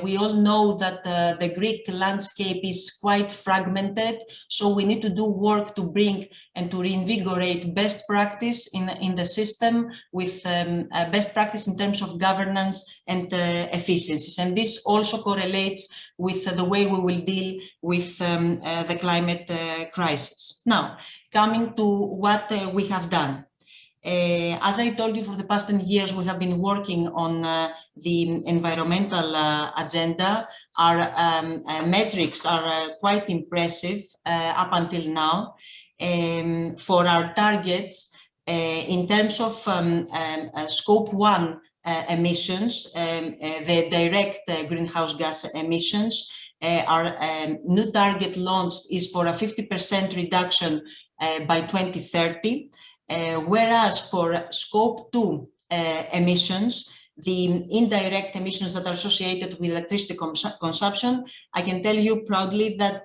We all know that the Greek landscape is quite fragmented, so we need to do work to bring and to reinvigorate best practice in the system with best practice in terms of governance and efficiencies. And this also correlates with the way we will deal with the climate crisis. Now, coming to what we have done. As I told you, for the past 10 years, we have been working on the environmental agenda. Our metrics are quite impressive up until now. For our targets, in terms of scope 1 emissions, the direct greenhouse gas emissions, our new target launched is for a 50% reduction by 2030. Whereas for scope 2 emissions, the indirect emissions that are associated with electricity consumption, I can tell you proudly that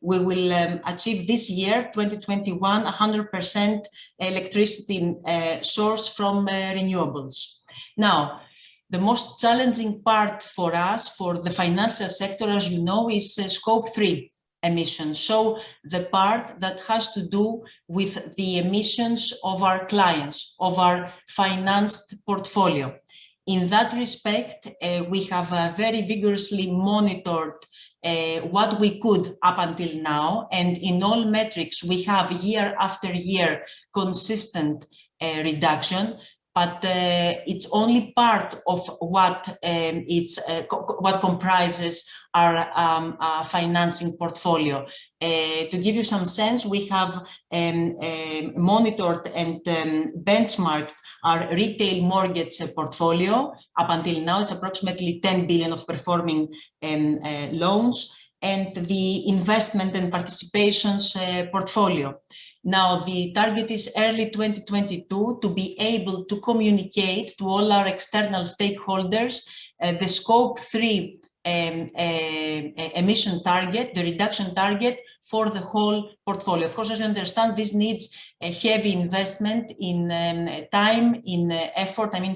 we will achieve this year, 2021, 100% electricity sourced from renewables. Now, the most challenging part for us, for the financial sector, as you know, is scope 3 emissions. So the part that has to do with the emissions of our clients, of our financed portfolio. In that respect, we have very vigorously monitored what we could up until now, and in all metrics we have year after year consistent reduction. but it's only part of what what comprises our financing portfolio. To give you some sense, we have monitored and benchmarked our retail mortgage portfolio. Up until now, it's approximately 10 billion of performing loans, and the investment and participations portfolio. Now, the target is early 2022 to be able to communicate to all our external stakeholders the Scope 3 emission target, the reduction target for the whole portfolio. Of course, as you understand, this needs a heavy investment in time, in effort, I mean,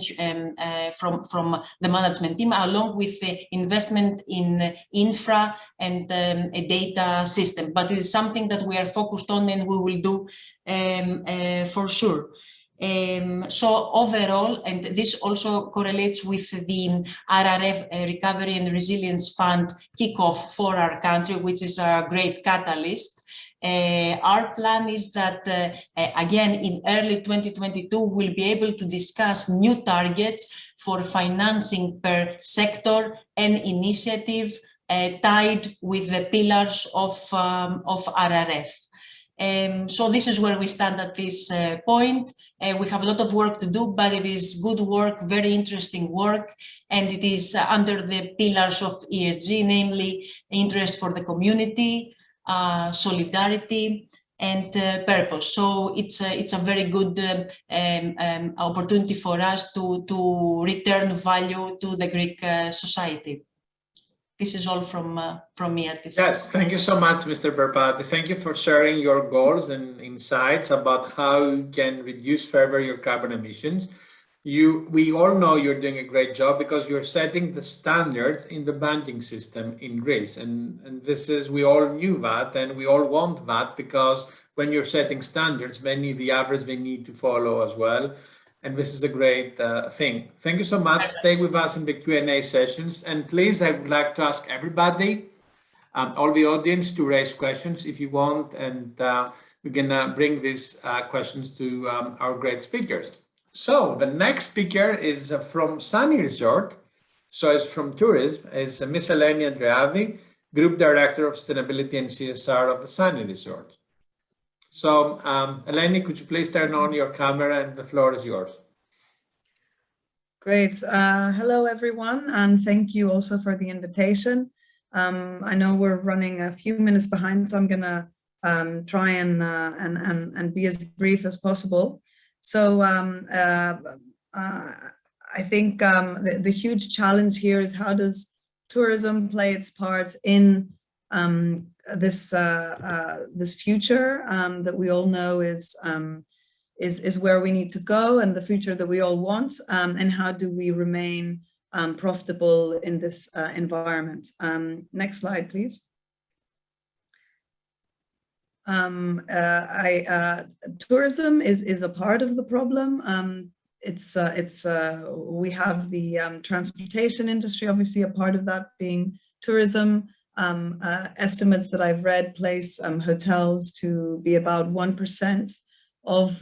from the management team, along with the investment in infra and a data system. But it is something that we are focused on and we will do for sure. So overall, and this also correlates with the RRF Recovery and Resilience Fund kickoff for our country, which is a great catalyst. Our plan is that, again, in early 2022, we'll be able to discuss new targets for financing per sector and initiative tied with the pillars of RRF. So this is where we stand at this point. We have a lot of work to do, but it is good work, very interesting work, and it is under the pillars of ESG, namely interest for the community, solidarity, and purpose. So it's a very good opportunity for us to return value to the Greek society. This is all from me at this. Yes, thank you so much, Mr. Berbati. Thank you for sharing your goals and insights about how you can reduce further your carbon emissions. We all know you're doing a great job because you're setting the standards in the banking system in Greece. And this is, we all knew that, and we all want that, because when you're setting standards, the average they need to follow as well. And this is a great thing. Thank you so much. Stay with us in the Q&A sessions. And please, I would like to ask everybody, all the audience, to raise questions if you want. And we're going to bring these questions to our great speakers. So the next speaker is from Sunny Resort. So it's from tourism. It's Miss Eleni Andreavi, Group Director of Sustainability and CSR of the Sunny Resort. So, Eleni, could you please turn on your camera, and the floor is yours. Great. Hello, everyone, and thank you also for the invitation. I know we're running a few minutes behind, so I'm going to try and be as brief as possible. So I think the huge challenge here is, how does tourism play its part in this future that we all know is where we need to go, and the future that we all want, and how do we remain profitable in this environment. Next slide, please. Tourism is a part of the problem. We have the transportation industry, obviously a part of that being tourism. Estimates that I've read place hotels to be about 1% of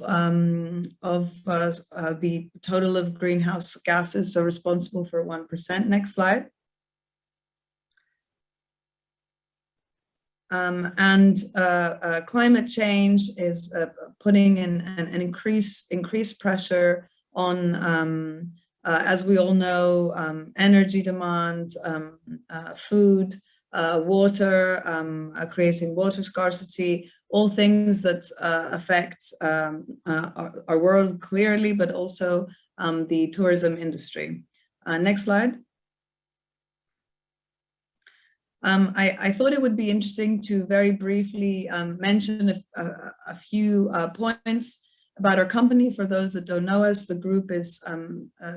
the total of greenhouse gases, so responsible for 1%. Next slide. Climate change is putting in an increased pressure on, as we all know, energy demand, food, water, creating water scarcity, all things that affect our world clearly, but also the tourism industry. Next slide. I thought it would be interesting to very briefly mention a few points about our company. For those that don't know us, the group is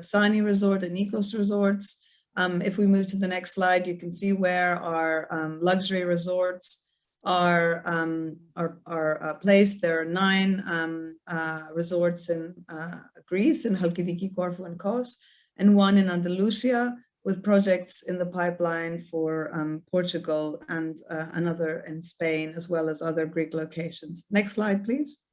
Sunny Resort and Nikos Resorts. If we move to the next slide, you can see where our luxury resorts are placed. There are 9 resorts in Greece, in Chalkidiki, Corfu, and Kos, and 1 in Andalusia, with projects in the pipeline for Portugal and another in Spain, as well as other Greek locations. Next slide, please.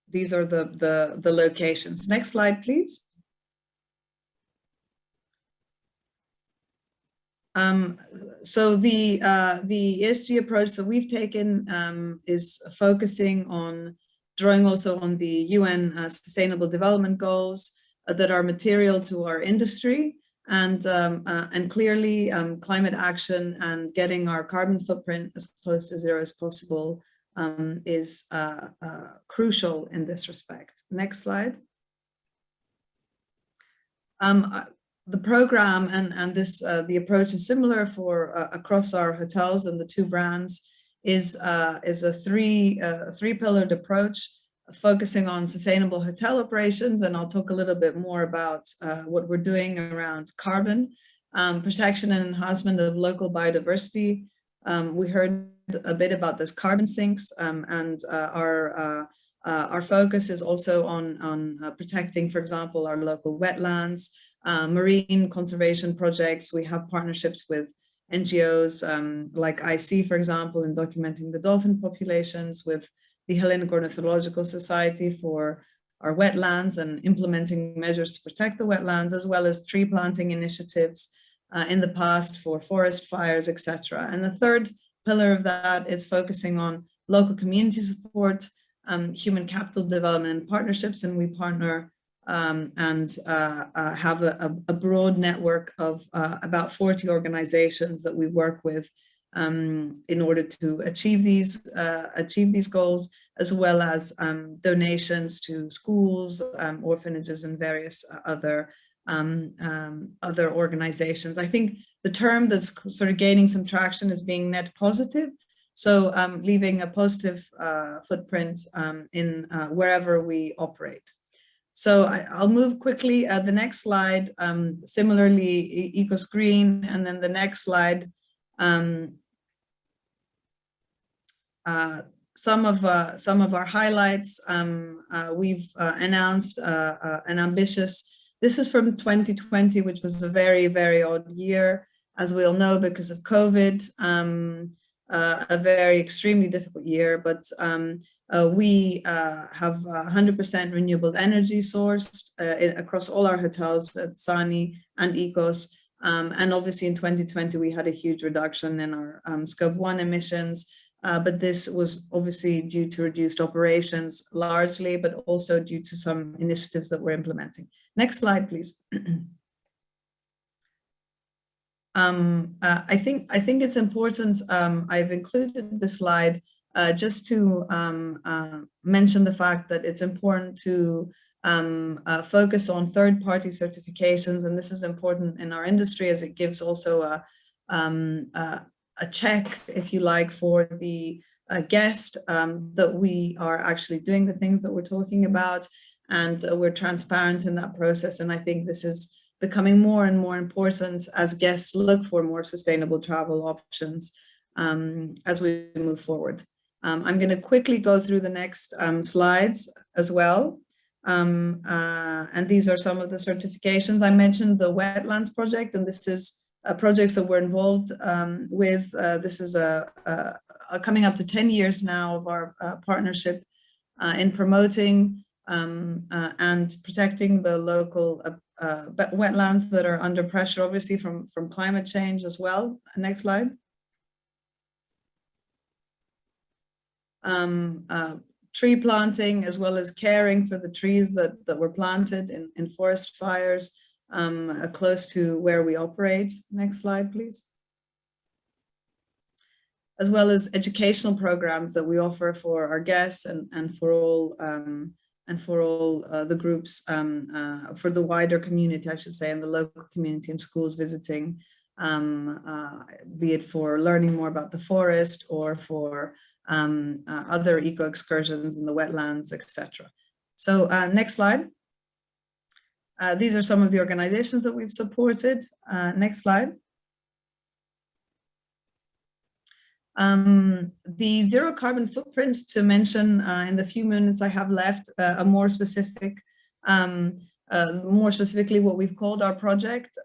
these are the locations. Next slide, please. So the ESG approach that we've taken is focusing on drawing also on the UN Sustainable Development Goals that are material to our industry, and clearly climate action and getting our carbon footprint as close to zero as possible is crucial in this respect. Next slide. The program and this the approach is similar for across our hotels, and the two brands is a three-pillared approach focusing on sustainable hotel operations, and I'll talk a little bit more about what we're doing around carbon protection and enhancement of local biodiversity. We heard a bit about this carbon sinks, and our focus is also on protecting, for example, our local wetlands. Marine conservation projects. We have partnerships with NGOs like IC, for example, in documenting the dolphin populations, with the Hellenic Ornithological Society for our wetlands and implementing measures to protect the wetlands, as well as tree planting initiatives in the past for forest fires, etc. And the third pillar of that is focusing on local community support, human capital development partnerships, and we partner and have a broad network of about 40 organizations that we work with in order to achieve these goals, as well as donations to schools, orphanages, and various other organizations. I think the term that's sort of gaining some traction is being net positive. So leaving a positive footprint in wherever we operate. So I'll move quickly. The next slide, similarly, Ecos Green, and then the next slide, some of our highlights. We've announced an ambitious. This is from 2020, which was a very, very odd year, as we all know, because of COVID. A very extremely difficult year, but we have 100% renewable energy sourced across all our hotels at Sani and Ecos. And obviously in 2020, we had a huge reduction in our scope 1 emissions, but this was obviously due to reduced operations largely, but also due to some initiatives that we're implementing. Next slide, please. I think it's important. I've included this slide just to mention the fact that it's important to focus on third-party certifications, and this is important in our industry as it gives also a check, if you like, for the guest that we are actually doing the things that we're talking about, and we're transparent in that process. And I think this is becoming more and more important as guests look for more sustainable travel options as we move forward. I'm going to quickly go through the next slides as well. And these are some of the certifications. I mentioned the wetlands project, and this is projects that we're involved with. This is coming up to 10 years now of our partnership in promoting and protecting the local wetlands that are under pressure, obviously from climate change as well. Next slide. Tree planting, as well as caring for the trees that were planted in forest fires close to where we operate. Next slide, please. As well as educational programs that we offer for our guests and for all the groups, for the wider community, I should say, and the local community and schools visiting, be it for learning more about the forest or for other eco excursions in the wetlands, etc. So next slide. These are some of the organizations that we've supported. Next slide. The zero carbon footprint, to mention in the few minutes I have left, a more specifically what we've called our project.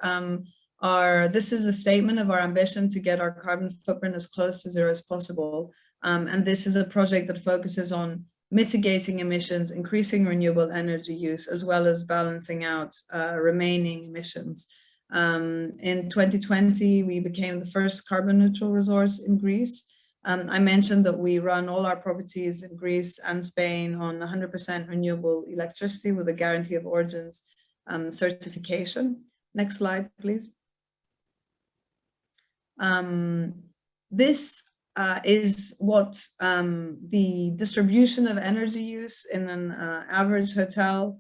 This is a statement of our ambition to get our carbon footprint as close to zero as possible. And this is a project that focuses on mitigating emissions, increasing renewable energy use, as well as balancing out remaining emissions. In 2020, we became the first carbon neutral resort in Greece. I mentioned that we run all our properties in Greece and Spain on 100% renewable electricity with a guarantee of origins certification. Next slide, please. This is what the distribution of energy use in an average hotel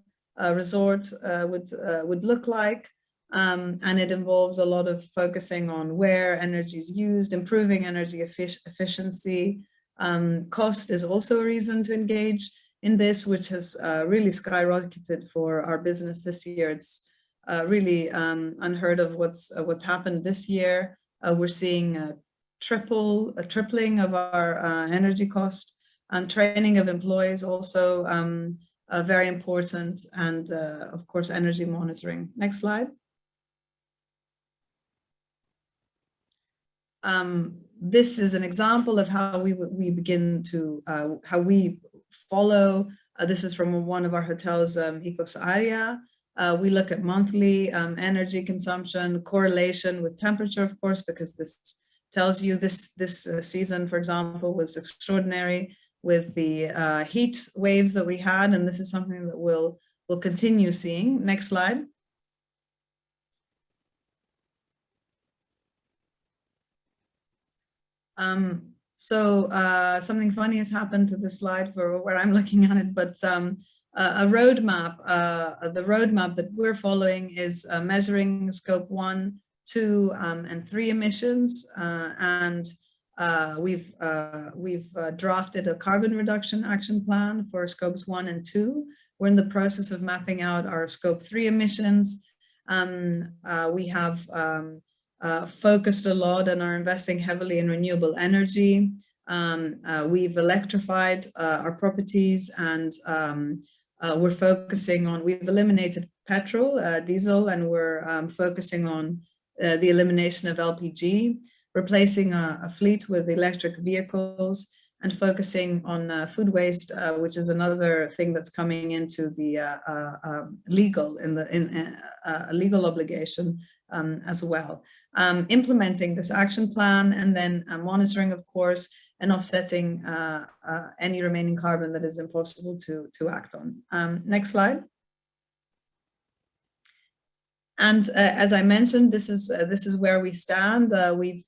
resort would look like. And it involves a lot of focusing on where energy is used, improving energy efficiency. Cost is also a reason to engage in this, which has really skyrocketed for our business this year. It's really unheard of what's happened this year. We're seeing a tripling of our energy cost, and training of employees also very important, and of course energy monitoring. Next slide. This is an example of how we begin to how we follow. This is from one of our hotels, Ecos Area. We look at monthly energy consumption, correlation with temperature, of course, because this tells you this season, for example, was extraordinary with the heat waves that we had, and this is something that we'll continue seeing. Next slide. Something funny has happened to this slide for where I'm looking at it, but a roadmap, the roadmap that we're following is measuring scope 1, 2, and 3 emissions, and we've drafted a carbon reduction action plan for scopes 1 and 2. We're in the process of mapping out our scope 3 emissions. We have focused a lot and are investing heavily in renewable energy. We've electrified our properties, and we're focusing on, we've eliminated petrol, diesel, and we're focusing on the elimination of LPG, replacing a fleet with electric vehicles, and focusing on food waste, which is another thing that's coming into the legal obligation as well. Implementing this action plan, and then monitoring, of course, and offsetting any remaining carbon that is impossible to act on. Next slide. And as I mentioned, this is where we stand. We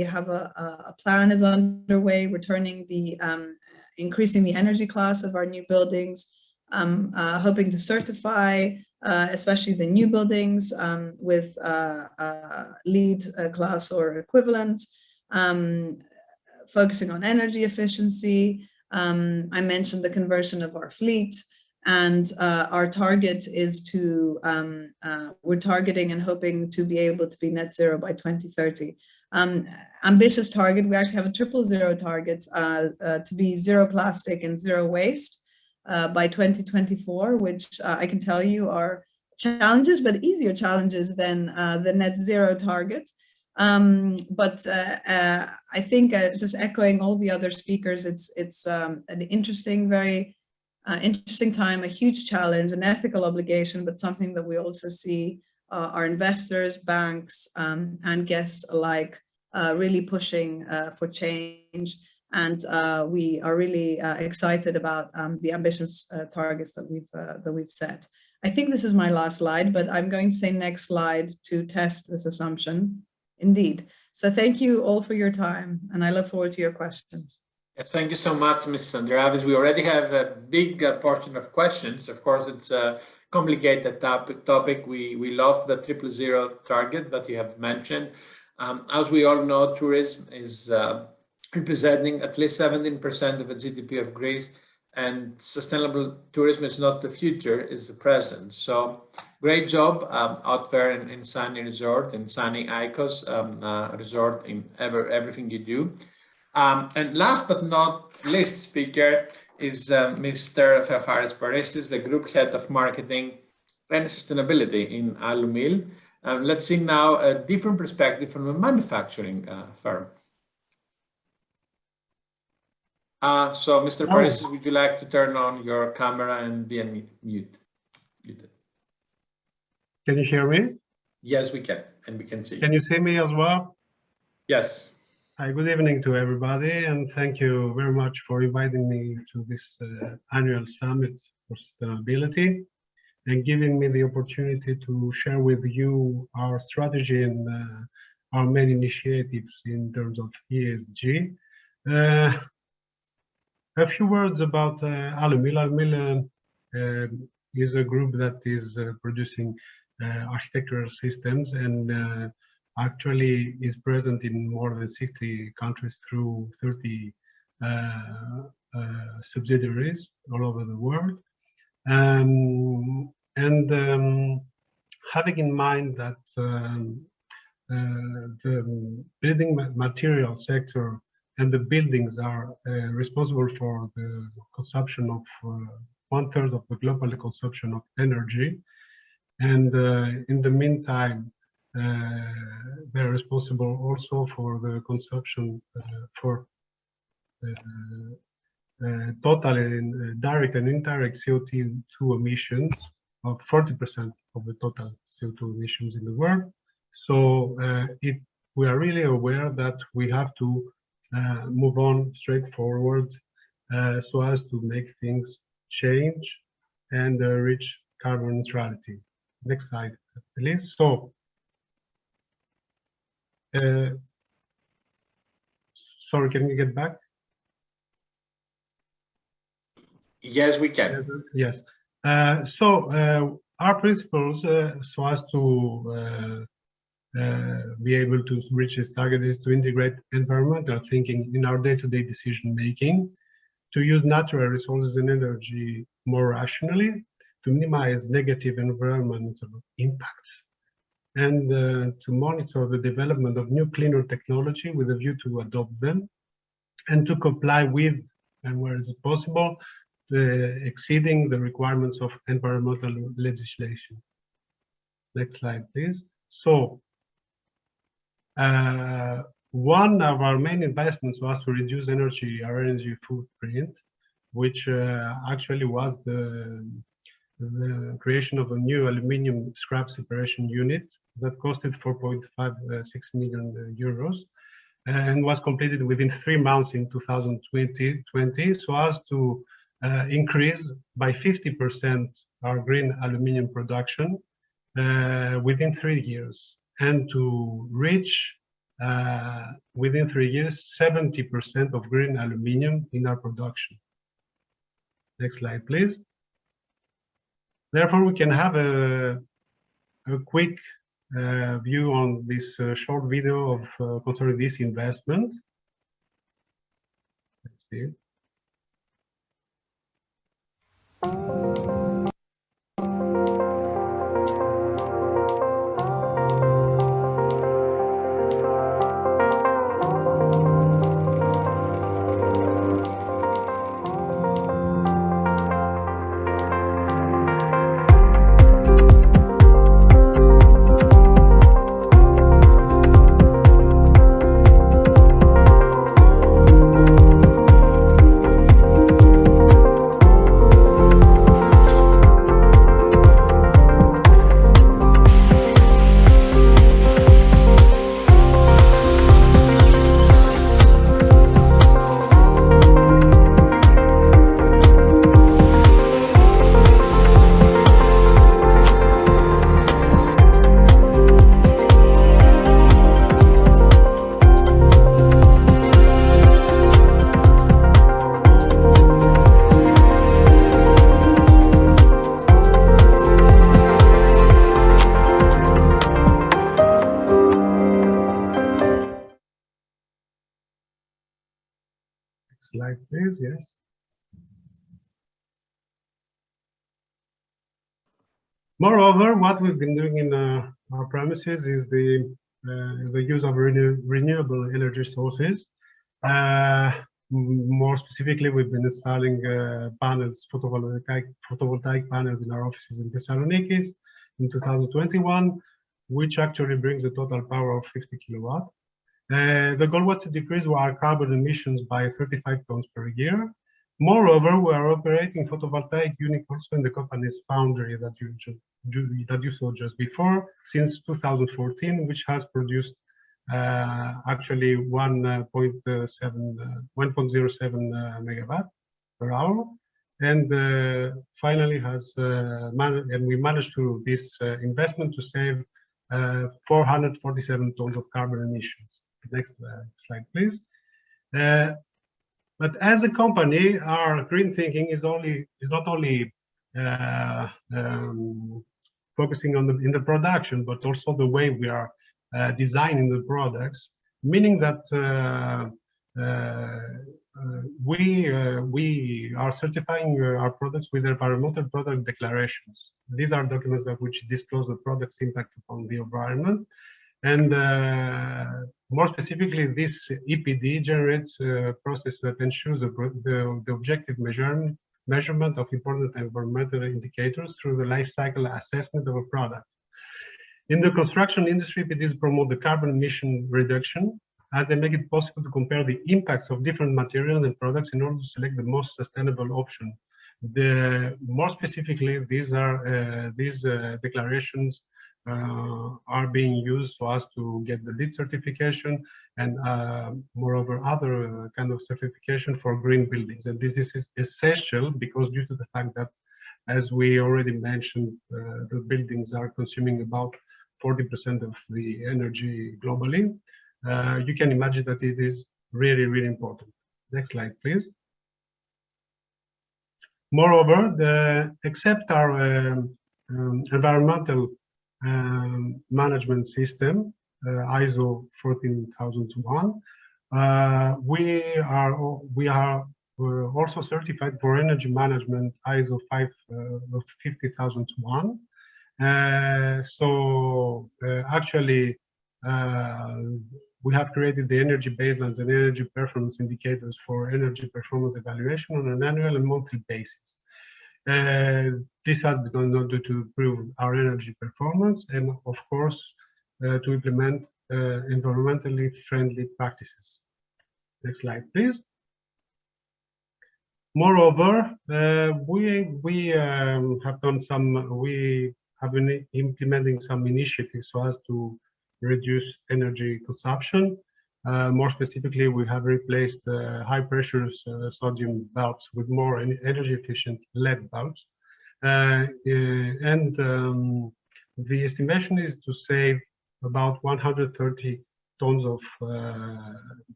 have a plan is underway, returning the increasing the energy class of our new buildings, hoping to certify especially the new buildings with LEED class or equivalent, focusing on energy efficiency. I mentioned the conversion of our fleet. And our target is to, we're targeting and hoping to be able to be net zero by 2030. Ambitious target, we actually have a 000 target to be zero plastic and zero waste by 2024, which I can tell you are challenges, but easier challenges than the net zero target. But I think just echoing all the other speakers, it's an interesting, very interesting time, a huge challenge, an ethical obligation, but something that we also see our investors, banks, and guests alike really pushing for change. And we are really excited about the ambitious targets that we've set. I think this is my last slide, but I'm going to say next slide to test this assumption. Indeed. So thank you all for your time, and I look forward to your questions. Yes, thank you so much, Ms. Andreavis. We already have a big portion of questions. Of course, it's a complicated topic. We love the 000 target that you have mentioned. As we all know, tourism is representing at least 17% of the GDP of Greece, and sustainable tourism is not the future, it's the present. So great job out there in sunny resort, in sunny Icos resort, in everything you do. And last but not least speaker is Mr. Theocharis Parissis, the Group Head of Marketing and Sustainability in Alumil. Let's see now a different perspective from a manufacturing firm. So, Mr. Paresis, would you like to turn on your camera and be unmuted? Can you hear me? Yes, we can, and we can see you. Can you see me as well? Yes. Hi, good evening to everybody, and thank you very much for inviting me to this annual summit for sustainability and giving me the opportunity to share with you our strategy and our main initiatives in terms of ESG. A few words about Alumil. Alumil is a group that is producing architectural systems and actually is present in more than 60 countries through 30 subsidiaries all over the world. Having in mind that the building material sector and the buildings are responsible for the consumption of 1/3 of the global consumption of energy, and in the meantime they're responsible also for the consumption for total direct and indirect CO2 emissions of 40% of the total CO2 emissions in the world. So we are really aware that we have to move on straightforward so as to make things change and reach carbon neutrality. Next slide, please. So, sorry, can you get back? Yes, we can. Yes. Our principles, so as to be able to reach this target, is to integrate environmental thinking in our day-to-day decision making, to use natural resources and energy more rationally, to minimize negative environmental impacts, and to monitor the development of new cleaner technology with a view to adopt them, and to comply with, and where is it possible, exceeding the requirements of environmental legislation. Next slide, please. So, one of our main investments was to reduce our energy footprint, which actually was the creation of a new aluminium scrap separation unit that costed 4.56 million euros and was completed within 3 months in 2020, so as to increase by 50% our green aluminium production within 3 years, and to reach within 3 years 70% of green aluminium in our production. Next slide, please. Therefore, we can have a quick view on this short video of concerning this investment. Let's see. Slide, please. Yes. Moreover, what we've been doing in our premises is the use of renewable energy sources. More specifically, we've been installing panels, photovoltaic panels in our offices in Thessaloniki in 2021, which actually brings a total power of 50 kilowatt. The goal was to decrease our carbon emissions by 35 tons per year. Moreover, we are operating photovoltaic unit also in the company's foundry that you saw just before since 2014, which has produced actually 1.07 megawatt per hour, and finally we managed through this investment to save 447 tons of carbon emissions. Next slide, please. But as a company, our green thinking is not only focusing on in the production, but also the way we are designing the products, meaning that we are certifying our products with environmental product declarations. These are documents which disclose the product's impact upon the environment. And more specifically, this EPD generates a process that ensures the objective measurement of important environmental indicators through the life cycle assessment of a product. In the construction industry, EPDs promote the carbon emission reduction, as they make it possible to compare the impacts of different materials and products in order to select the most sustainable option. More specifically, these declarations are being used so as to get the LEED certification and moreover other kind of certification for green buildings. And this is essential because due to the fact that, as we already mentioned, the buildings are consuming about 40% of the energy globally. You can imagine that it is really, really important. Next slide, please. Moreover, except our environmental management system, ISO 14001, we are also certified for energy management ISO 50001. Actually, we have created the energy baselines and energy performance indicators for energy performance evaluation on an annual and monthly basis. This has been done in order to improve our energy performance and, of course, to implement environmentally friendly practices. Next slide, please. Moreover, we have been implementing some initiatives so as to reduce energy consumption. More specifically, we have replaced high-pressure sodium bulbs with more energy-efficient LED bulbs. The estimation is to save about 130 tons of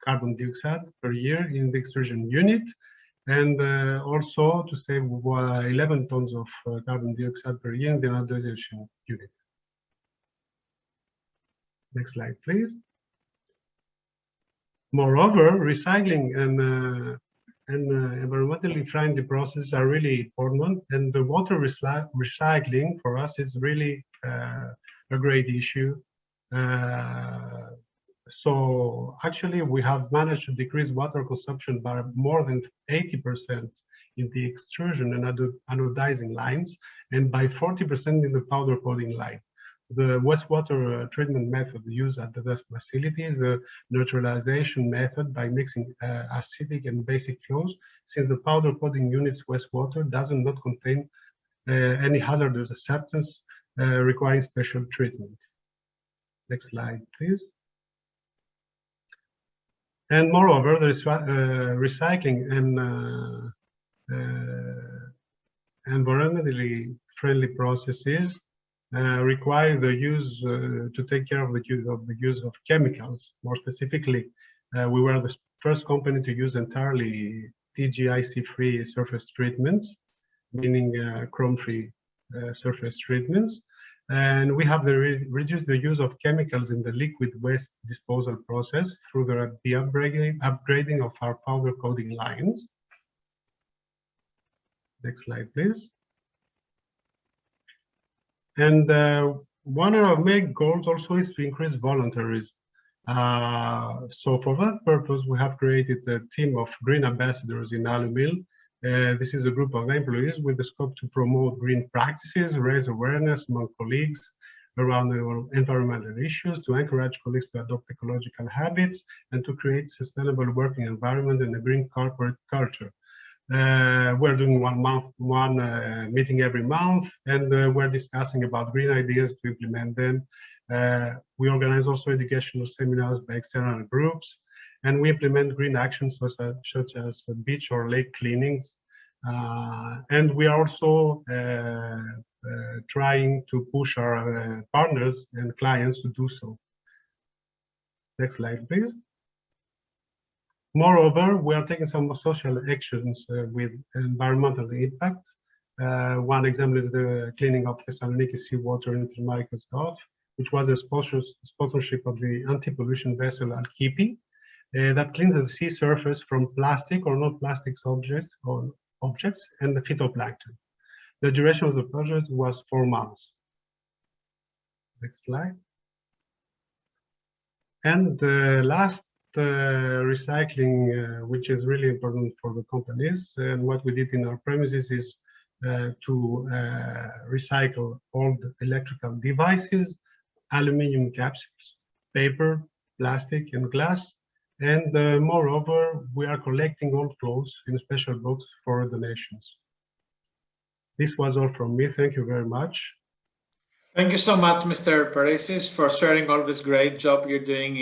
carbon dioxide per year in the extrusion unit, and also to save 11 tons of carbon dioxide per year in the anodization unit. Next slide, please. Moreover, recycling and environmentally friendly processes are really important, and the water recycling for us is really a great issue. So actually, we have managed to decrease water consumption by more than 80% in the extrusion and anodizing lines, and by 40% in the powder coating line. The wastewater treatment method used at the facility is the neutralization method by mixing acidic and basic flows, since the powder coating unit's wastewater does not contain any hazardous substance requiring special treatment. Next slide, please. And moreover, the recycling and environmentally friendly processes require the use to take care of the use of chemicals. More specifically, we were the first company to use entirely TGIC-free surface treatments, meaning chrome-free surface treatments. And we have reduced the use of chemicals in the liquid waste disposal process through the upgrading of our powder coating lines. Next slide, please. And one of our main goals also is to increase voluntarism. So for that purpose, we have created a team of green ambassadors in Alumil. This is a group of employees with the scope to promote green practices, raise awareness among colleagues, around environmental issues, to encourage colleagues to adopt ecological habits, and to create sustainable working environment and a green corporate culture. We're doing one meeting every month, and we're discussing about green ideas to implement them. We organize also educational seminars by external groups, and we implement green actions such as beach or lake cleanings. And we are also trying to push our partners and clients to do so. Next slide, please. Moreover, we are taking some social actions with environmental impact. One example is the cleaning of Thessaloniki seawater in Thermaikos Gulf, which was a sponsorship of the anti-pollution vessel Alkipi that cleans the sea surface from plastic or non-plastic objects and the phytoplankton. The duration of the project was 4 months. Next slide. And the last recycling, which is really important for the companies, and what we did in our premises is to recycle old electrical devices, aluminum capsules, paper, plastic, and glass. And moreover, we are collecting old clothes in a special box for donations. This was all from me. Thank you very much. Thank you so much, Mr. Paresis, for sharing all this great job you're doing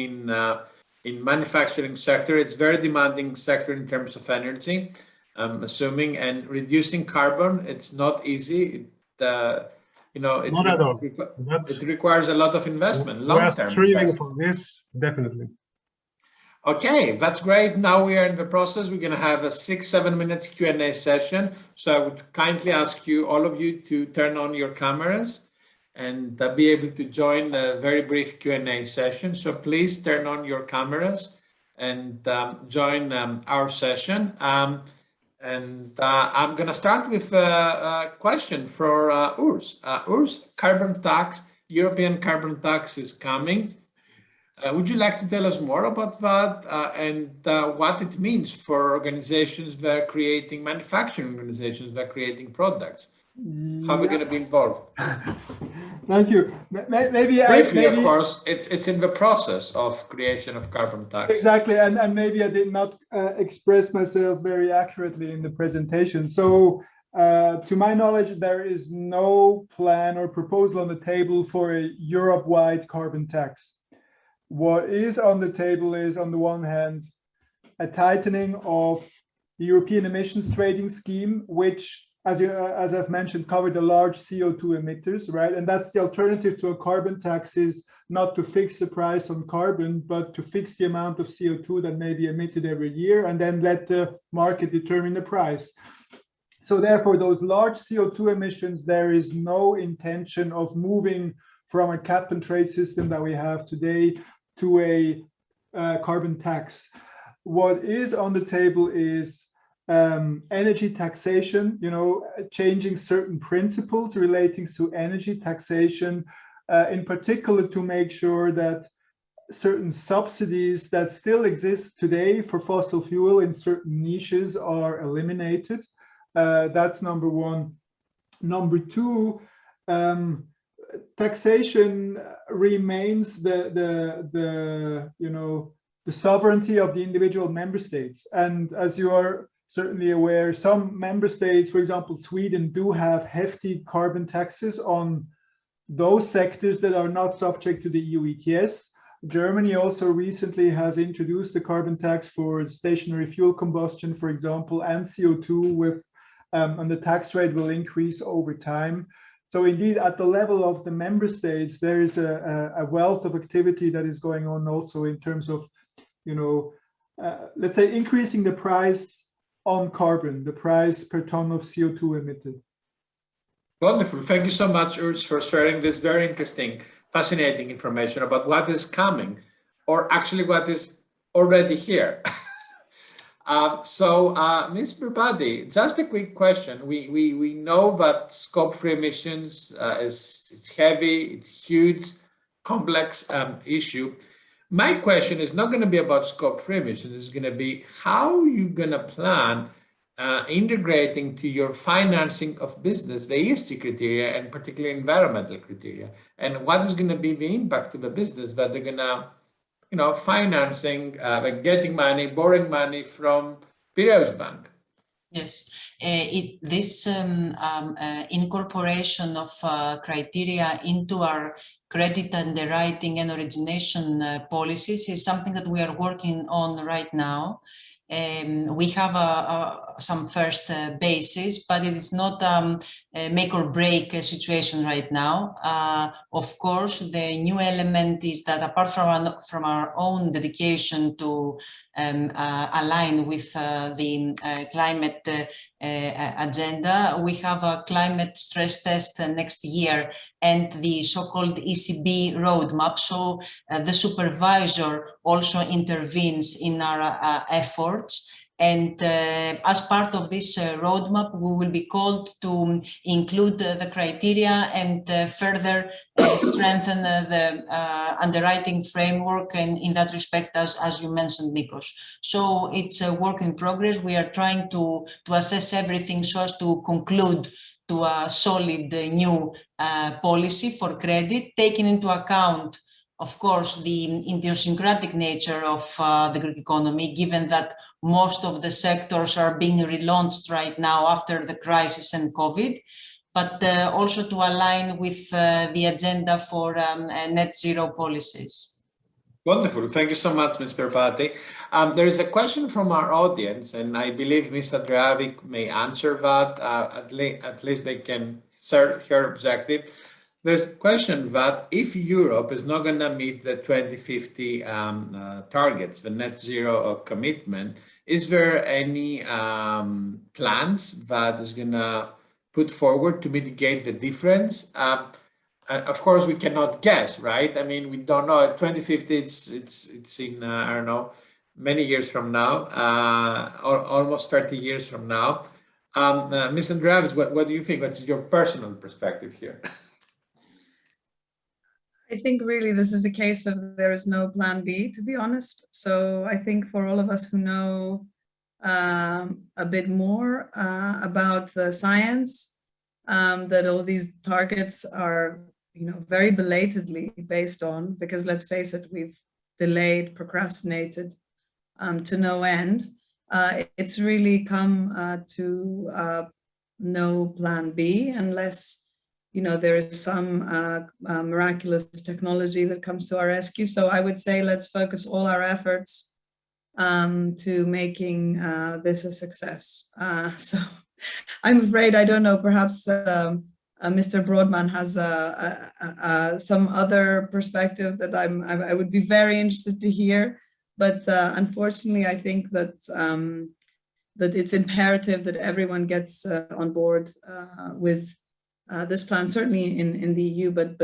in manufacturing sector. It's very demanding sector in terms of energy, I'm assuming, and reducing carbon. It's not easy. It requires a lot of investment, long-term. We're striving for this, definitely. Okay, that's great. Now we are in the process. We're going to have a 6-7 minutes Q&A session. So I would kindly ask you, all of you, to turn on your cameras and be able to join the very brief Q&A session. So please turn on your cameras and join our session. I'm going to start with a question for Urs. Urs, carbon tax, European carbon tax is coming. Would you like to tell us more about that and what it means for organizations that are creating, manufacturing organizations that are creating products? How are we going to be involved? Thank you. Maybe briefly, of course, it's in the process of creation of carbon tax. Exactly, and maybe I did not express myself very accurately in the presentation. So, to my knowledge, there is no plan or proposal on the table for a Europe-wide carbon tax. What is on the table is, on the one hand, a tightening of the European emissions trading scheme, which, as I've mentioned, covered the large CO2 emitters, right? And that's the alternative to a carbon tax, is not to fix the price on carbon, but to fix the amount of CO2 that may be emitted every year and then let the market determine the price. So therefore, those large CO2 emissions, there is no intention of moving from a cap and trade system that we have today to a carbon tax. What is on the table is energy taxation, changing certain principles relating to energy taxation, in particular to make sure that certain subsidies that still exist today for fossil fuel in certain niches are eliminated. That's number one. Number two, taxation remains the sovereignty of the individual member states. And as you are certainly aware, some member states, for example, Sweden, do have hefty carbon taxes on those sectors that are not subject to the EU ETS. Germany also recently has introduced the carbon tax for stationary fuel combustion, for example, and CO2 with, and the tax rate will increase over time. So indeed, at the level of the member states, there is a wealth of activity that is going on also in terms of, let's say, increasing the price on carbon, the price per ton of CO2 emitted. Wonderful. Thank you so much, Urs, for sharing this very interesting, fascinating information about what is coming, or actually what is already here. Ms. Berbati, just a quick question. We know that scope 3 emissions it's heavy, it's huge, complex issue. My question is not going to be about scope 3 emissions. It's going to be how you're going to plan integrating to your financing of business the ESG criteria and particularly environmental criteria, and what is going to be the impact to the business that they're going to, financing, like getting money, borrowing money from Piraeus Bank. Yes, this incorporation of criteria into our credit underwriting and origination policies is something that we are working on right now. We have some first basis, but it is not a make or break situation right now. Of course, the new element is that apart from our own dedication to align with the climate agenda, we have a climate stress test next year and the so-called ECB roadmap. So the supervisor also intervenes in our efforts. And as part of this roadmap, we will be called to include the criteria and further strengthen the underwriting framework, and in that respect, as you mentioned, Nikos. So it's a work in progress. We are trying to assess everything so as to conclude to a solid new policy for credit, taking into account, of course, the idiosyncratic nature of the Greek economy, given that most of the sectors are being relaunched right now after the crisis and COVID, but also to align with the agenda for net zero policies. Wonderful. Thank you so much, Ms. Berbati. There is a question from our audience, and I believe Ms. Andreavic may answer that. At least they can serve her objective. There's a question that if Europe is not going to meet the 2050 targets, the net zero commitment, is there any plans that is going to put forward to mitigate the difference? Of course, we cannot guess, right? I mean, we don't know. 2050, it's in, I don't know, many years from now, almost 30 years from now. Ms. Andreavis, what do you think? What's your personal perspective here? I think really this is a case of there is no plan B, to be honest. So I think for all of us who know a bit more about the science, that all these targets are, very belatedly based on, because let's face it, we've delayed, procrastinated to no end. It's really come to no plan B unless there is some miraculous technology that comes to our rescue. So I would say let's focus all our efforts to making this a success. So I'm afraid, I don't know, perhaps Mr. Broadman has some other perspective that I would be very interested to hear. But unfortunately, I think that that it's imperative that everyone gets on board with this plan, certainly in the EU, but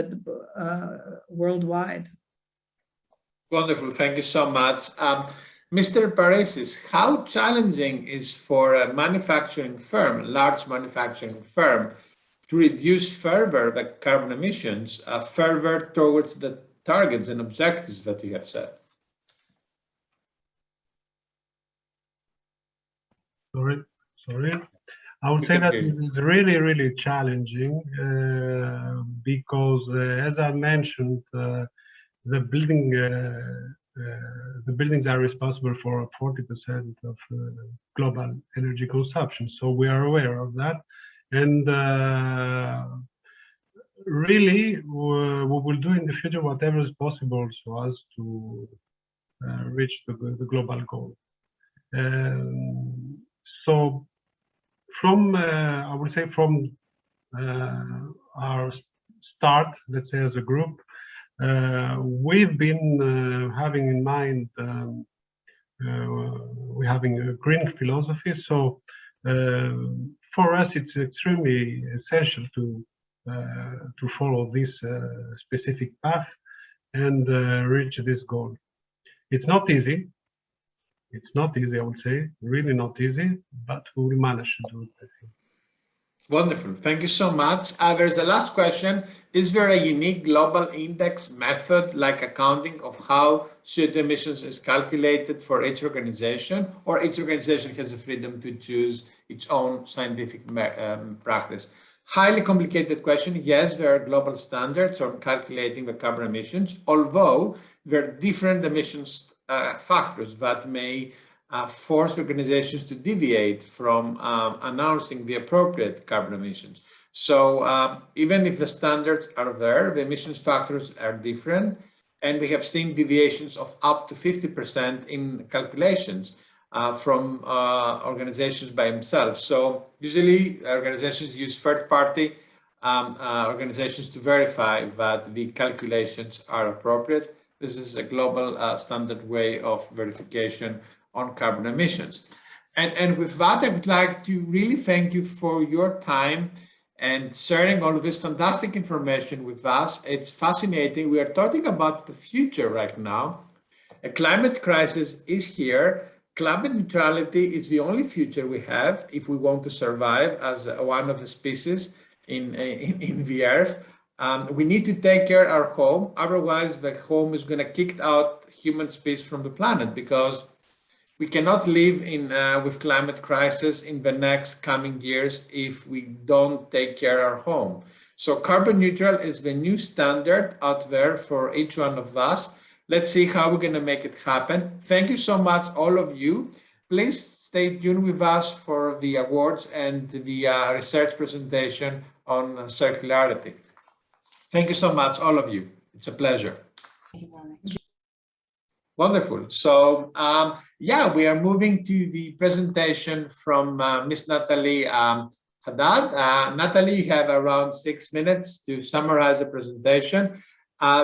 worldwide. Wonderful, thank you so much. Mr. Paresis, how challenging is for a manufacturing firm, large manufacturing firm, to reduce further the carbon emissions further towards the targets and objectives that you have set? Sorry. I would say that this is really, really challenging because, as I mentioned, the buildings are responsible for 40% of global energy consumption. So we are aware of that, and really, we will do in the future whatever is possible so as to reach the global goal. So from, I would say, from our start, let's say as a group, we've been having in mind, we're having a green philosophy. So for us, it's extremely essential to follow this specific path and reach this goal. It's not easy. It's not easy, I would say, really not easy, but we will manage to do it, I think. Wonderful, thank you so much. There's a last question. Is there a unique global index method like accounting of how CO2 emissions is calculated for each organization, or each organization has the freedom to choose its own scientific practice. Highly complicated question. Yes, there are global standards on calculating the carbon emissions, although there are different emissions factors that may force organizations to deviate from announcing the appropriate carbon emissions. So even if the standards are there, the emissions factors are different, and we have seen deviations of up to 50% in calculations from organizations by themselves. So usually organizations use third-party organizations to verify that the calculations are appropriate. This is a global standard way of verification on carbon emissions. And with that, I would like to really thank you for your time and sharing all of this fantastic information with us. It's fascinating. We are talking about the future right now. A climate crisis is here. Climate neutrality is the only future we have if we want to survive as one of the species in the Earth. We need to take care of our home. Otherwise, the home is going to kick out human species from the planet, because we cannot live with climate crisis in the next coming years if we don't take care of our home. So carbon neutral is the new standard out there for each one of us. Let's see how we're going to make it happen. Thank you so much, all of you. Please stay tuned with us for the awards and the research presentation on circularity. Thank you so much, all of you. It's a pleasure. Thank you very much. Wonderful. So yeah, we are moving to the presentation from Miss Natalie Haddad. Natalie, you have around 6 minutes to summarize the presentation.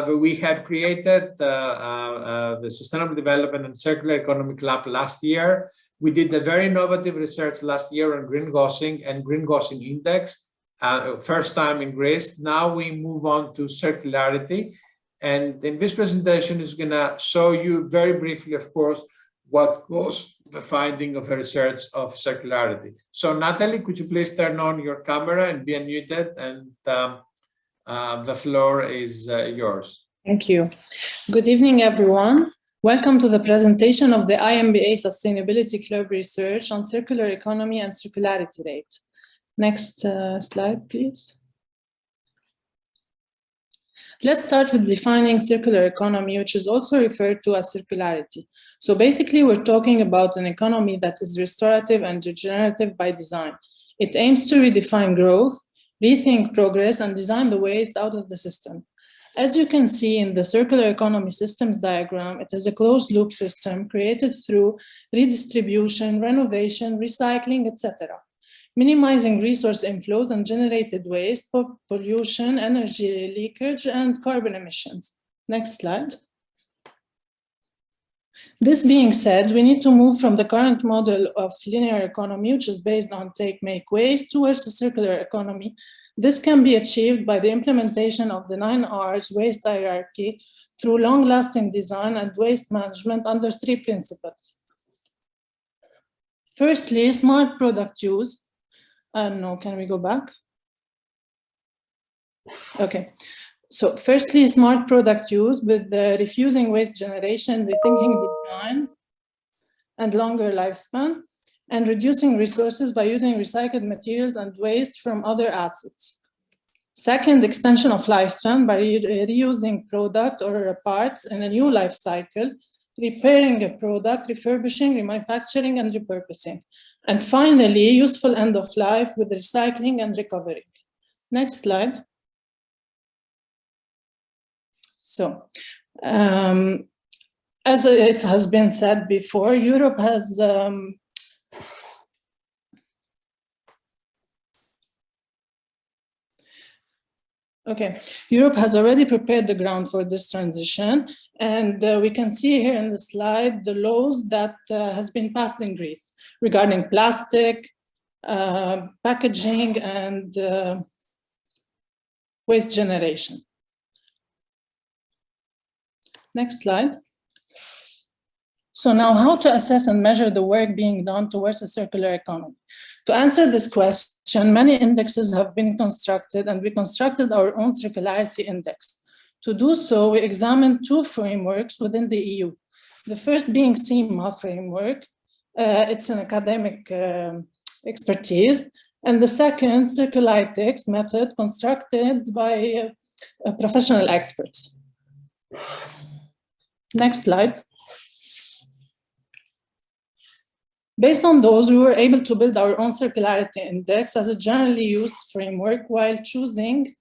We have created the Sustainable Development and Circular Economy Club last year. We did a very innovative research last year on greenwashing and greenwashing index, first time in Greece. Now we move on to circularity. And in this presentation is going to show you very briefly, of course, what was the finding of the research of circularity. So Natalie, could you please turn on your camera and be unmuted, and the floor is yours. Thank you. Good evening, everyone. Welcome to the presentation of the i-MBA Sustainability Club research on circular economy and circularity rate. Next slide, please. Let's start with defining circular economy, which is also referred to as circularity. So basically, we're talking about an economy that is restorative and regenerative by design. It aims to redefine growth, rethink progress, and design the waste out of the system. As you can see in the circular economy systems diagram, it is a closed loop system created through redistribution, renovation, recycling, etc., minimizing resource inflows and generated waste, pollution, energy leakage, and carbon emissions. Next slide. This being said, we need to move from the current model of linear economy, which is based on take, make, waste, towards a circular economy. This can be achieved by the implementation of the 9 R's waste hierarchy through long-lasting design and waste management under 3 principles. Firstly, smart product use. No, can we go back? Okay. So firstly, smart product use with the refusing waste generation, rethinking design and longer lifespan, and reducing resources by using recycled materials and waste from other assets. Second, extension of lifespan by reusing product or parts in a new life cycle, repairing a product, refurbishing, remanufacturing, and repurposing. And finally, useful end of life with recycling and recovering. Next slide. So, as it has been said before, Europe has Europe has already prepared the ground for this transition, and we can see here in the slide the laws that has been passed in Greece regarding plastic, packaging, and waste generation. Next slide. So now, how to assess and measure the work being done towards a circular economy? To answer this question, many indexes have been constructed, and we constructed our own circularity index. To do so, we examined 2 frameworks within the EU. The first being CIMA framework. It's an academic expertise, and the second, circularity method constructed by professional experts. Next slide. Based on those, we were able to build our own circularity index as a generally used framework while choosing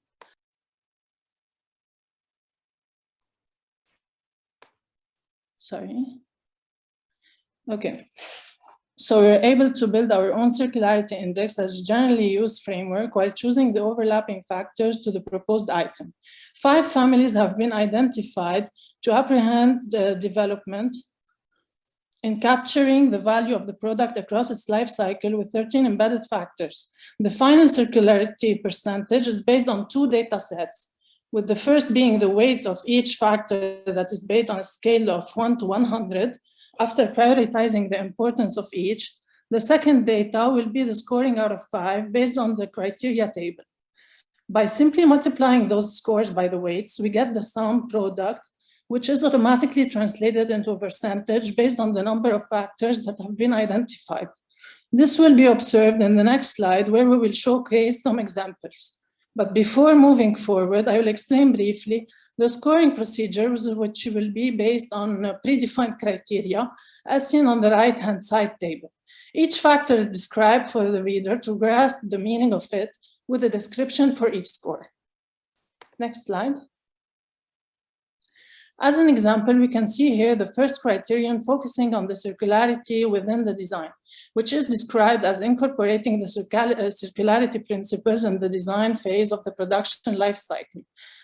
So we're able to build our own circularity index as a generally used framework while choosing the overlapping factors to the proposed item. 5 families have been identified to apprehend the development in capturing the value of the product across its life cycle with 13 embedded factors. The final circularity percentage is based on 2 data sets, with the first being the weight of each factor that is based on a scale of 1 to 100, after prioritizing the importance of each. The second data will be the scoring out of 5 based on the criteria table. By simply multiplying those scores by the weights, we get the sum product, which is automatically translated into a percentage based on the number of factors that have been identified. This will be observed in the next slide, where we will showcase some examples. But before moving forward, I will explain briefly the scoring procedures, which will be based on predefined criteria, as seen on the right-hand side table. Each factor is described for the reader to grasp the meaning of it with a description for each score. Next slide. As an example, we can see here the first criterion focusing on the circularity within the design, which is described as incorporating the circularity principles in the design phase of the production life cycle.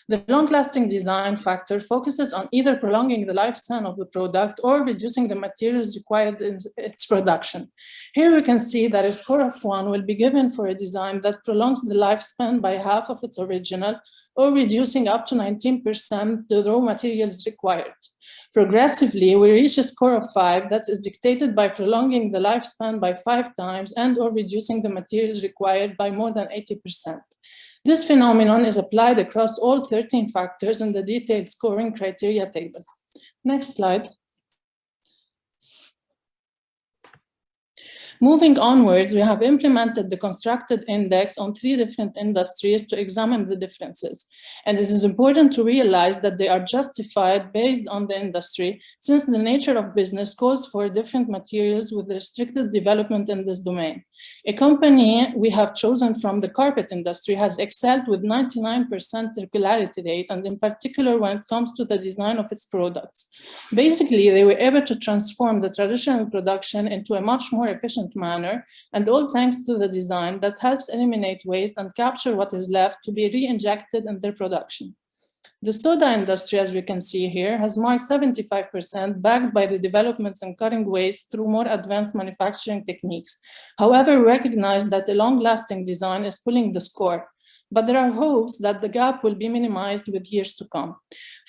The long-lasting design factor focuses on either prolonging the lifespan of the product or reducing the materials required in its production. Here we can see that a score of 1 will be given for a design that prolongs the lifespan by half of its original or reducing up to 19% the raw materials required. Progressively, we reach a score of 5 that is dictated by prolonging the lifespan by 5 times and or reducing the materials required by more than 80%. This phenomenon is applied across all 13 factors in the detailed scoring criteria table. Next slide. Moving onwards, we have implemented the constructed index on 3 different industries to examine the differences. And it is important to realize that they are justified based on the industry, since the nature of business calls for different materials with restricted development in this domain. A company we have chosen from the carpet industry has excelled with 99% circularity rate, and in particular when it comes to the design of its products. Basically, they were able to transform the traditional production into a much more efficient manner, and all thanks to the design that helps eliminate waste and capture what is left to be re-injected in their production. The soda industry, as we can see here, has marked 75%, backed by the developments in cutting waste through more advanced manufacturing techniques. However, we recognize that the long-lasting design is pulling the score, but there are hopes that the gap will be minimized with years to come.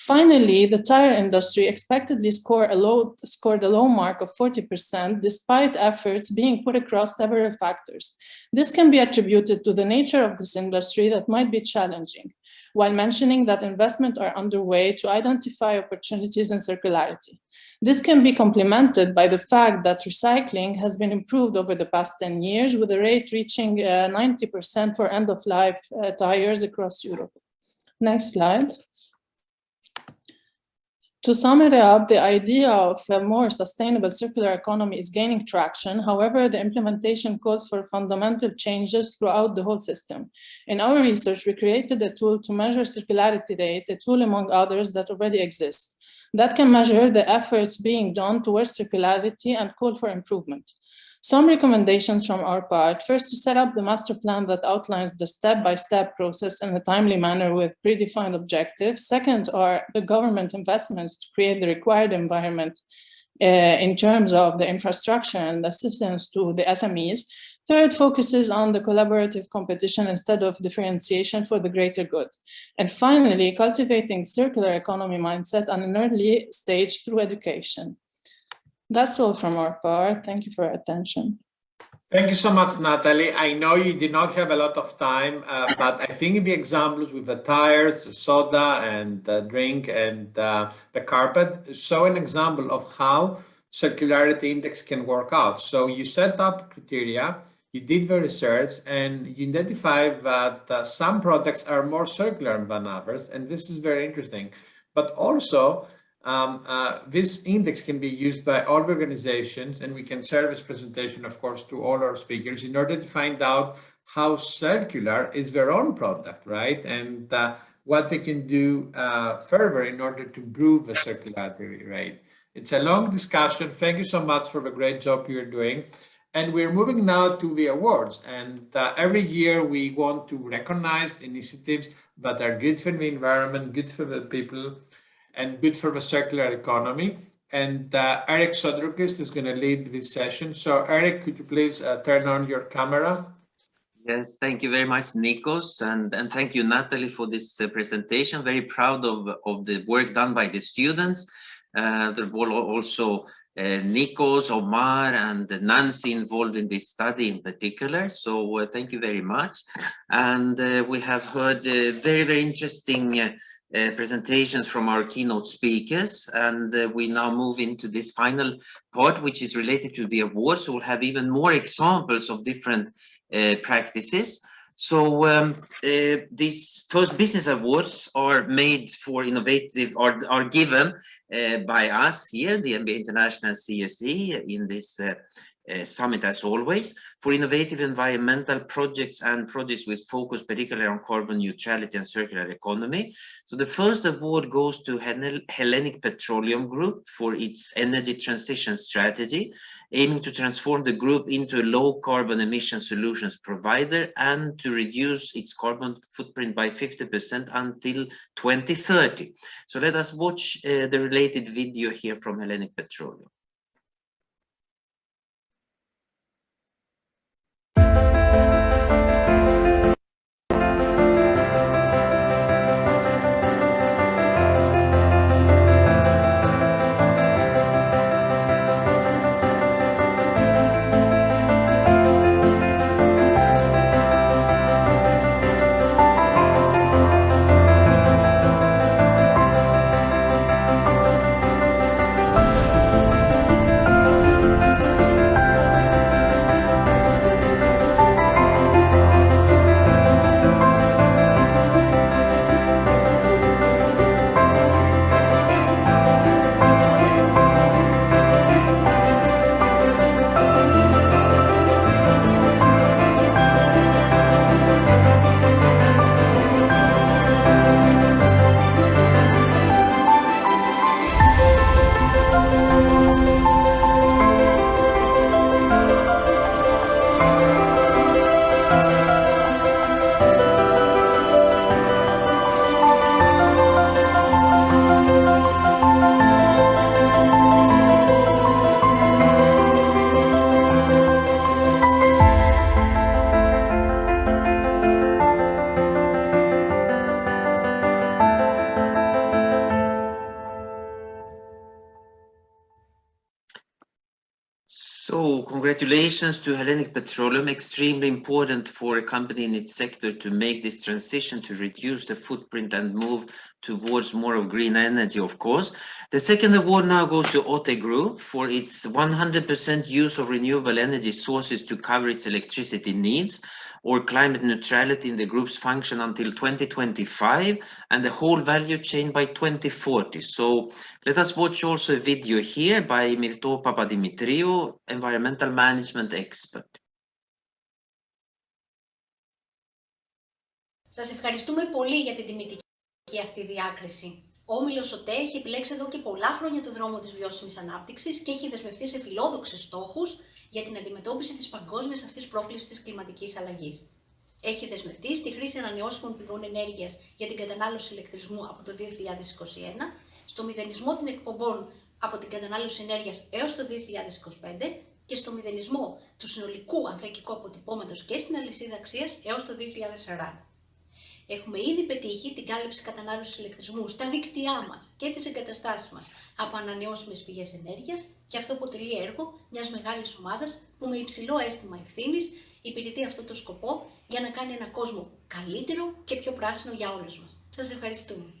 Finally, the tire industry expectedly scored a low mark of 40%, despite efforts being put across several factors. This can be attributed to the nature of this industry that might be challenging, while mentioning that investments are underway to identify opportunities in circularity. This can be complemented by the fact that recycling has been improved over the past 10 years, with a rate reaching 90% for end-of-life tires across Europe. Next slide. To sum it up, the idea of a more sustainable circular economy is gaining traction. However, the implementation calls for fundamental changes throughout the whole system. In our research, we created a tool to measure circularity rate, a tool among others that already exists, that can measure the efforts being done towards circularity and call for improvement. Some recommendations from our part: first, to set up the master plan that outlines the step-by-step process in a timely manner with predefined objectives. Second, are the government investments to create the required environment in terms of the infrastructure and assistance to the SMEs. Third, focuses on the collaborative competition instead of differentiation for the greater good. And finally, cultivating circular economy mindset on an early stage through education. That's all from our part. Thank you for your attention. Thank you so much, Natalie. I know you did not have a lot of time, but I think the examples with the tires, the soda, and the drink, and the carpet show an example of how circularity index can work out. So you set up criteria, you did the research and you identified that some products are more circular than others, and this is very interesting. But also, this index can be used by all organizations, and we can share this presentation, of course, to all our speakers in order to find out how circular is their own product, right? And what they can do further in order to improve the circularity rate. It's a long discussion. Thank you so much for the great job you're doing. And we're moving now to the awards. And every year we want to recognize initiatives that are good for the environment, good for the people, and good for the circular economy. And Eric Sodrukis is going to lead this session. So Eric, could you please turn on your camera? Yes, thank you very much, Nikos, and thank you, Natalie, for this presentation. Very proud of the work done by the students. There were also Nikos, Omar, and Nancy involved in this study in particular. So thank you very much. And we have heard very, very interesting presentations from our keynote speakers. And we now move into this final part, which is related to the awards. So we'll have even more examples of different practices. So these first business awards are made for innovative, or are given by us here, the i-MBA International CSE, in this summit as always, for innovative environmental projects and projects with focus particularly on carbon neutrality and circular economy. So the first award goes to Hellenic Petroleum Group for its energy transition strategy, aiming to transform the group into a low carbon emission solutions provider and to reduce its carbon footprint by 50% until 2030. So let us watch the related video here from Hellenic Petroleum. So congratulations to Hellenic Petroleum. Extremely important for a company in its sector to make this transition to reduce the footprint and move towards more of green energy, of course. The second award now goes to Ote Group for its 100% use of renewable energy sources to cover its electricity needs, or climate neutrality in the group's function until 2025 and the whole value chain by 2040. So let us watch also a video here by Mirto Papadimitriou, environmental management expert. Σας ευχαριστούμε πολύ για την τιμητική αυτή διάκριση. Ο όμιλος ΟΤΕ έχει επιλέξει εδώ και πολλά χρόνια το δρόμο της βιώσιμης ανάπτυξης και έχει δεσμευτεί σε φιλόδοξους στόχους για την αντιμετώπιση της παγκόσμιας αυτής πρόκλησης της κλιματικής αλλαγής. Έχει δεσμευτεί στη χρήση ανανεώσιμων πηγών ενέργειας για την κατανάλωση ηλεκτρισμού από το 2021, στο μηδενισμό των εκπομπών από την κατανάλωση ενέργειας έως το 2025 και στο μηδενισμό του συνολικού ανθρακικού αποτυπώματος και στην αλυσίδα αξίας έως το 2040. Έχουμε ήδη πετύχει την κάλυψη κατανάλωσης ηλεκτρισμού στα δίκτυά μας και τις εγκαταστάσεις μας από ανανεώσιμες πηγές ενέργειας και αυτό αποτελεί έργο μιας μεγάλης ομάδας που με υψηλό αίσθημα ευθύνης υπηρετεί αυτό το σκοπό για να κάνει έναν κόσμο καλύτερο και πιο πράσινο για όλους μας. Σας ευχαριστούμε.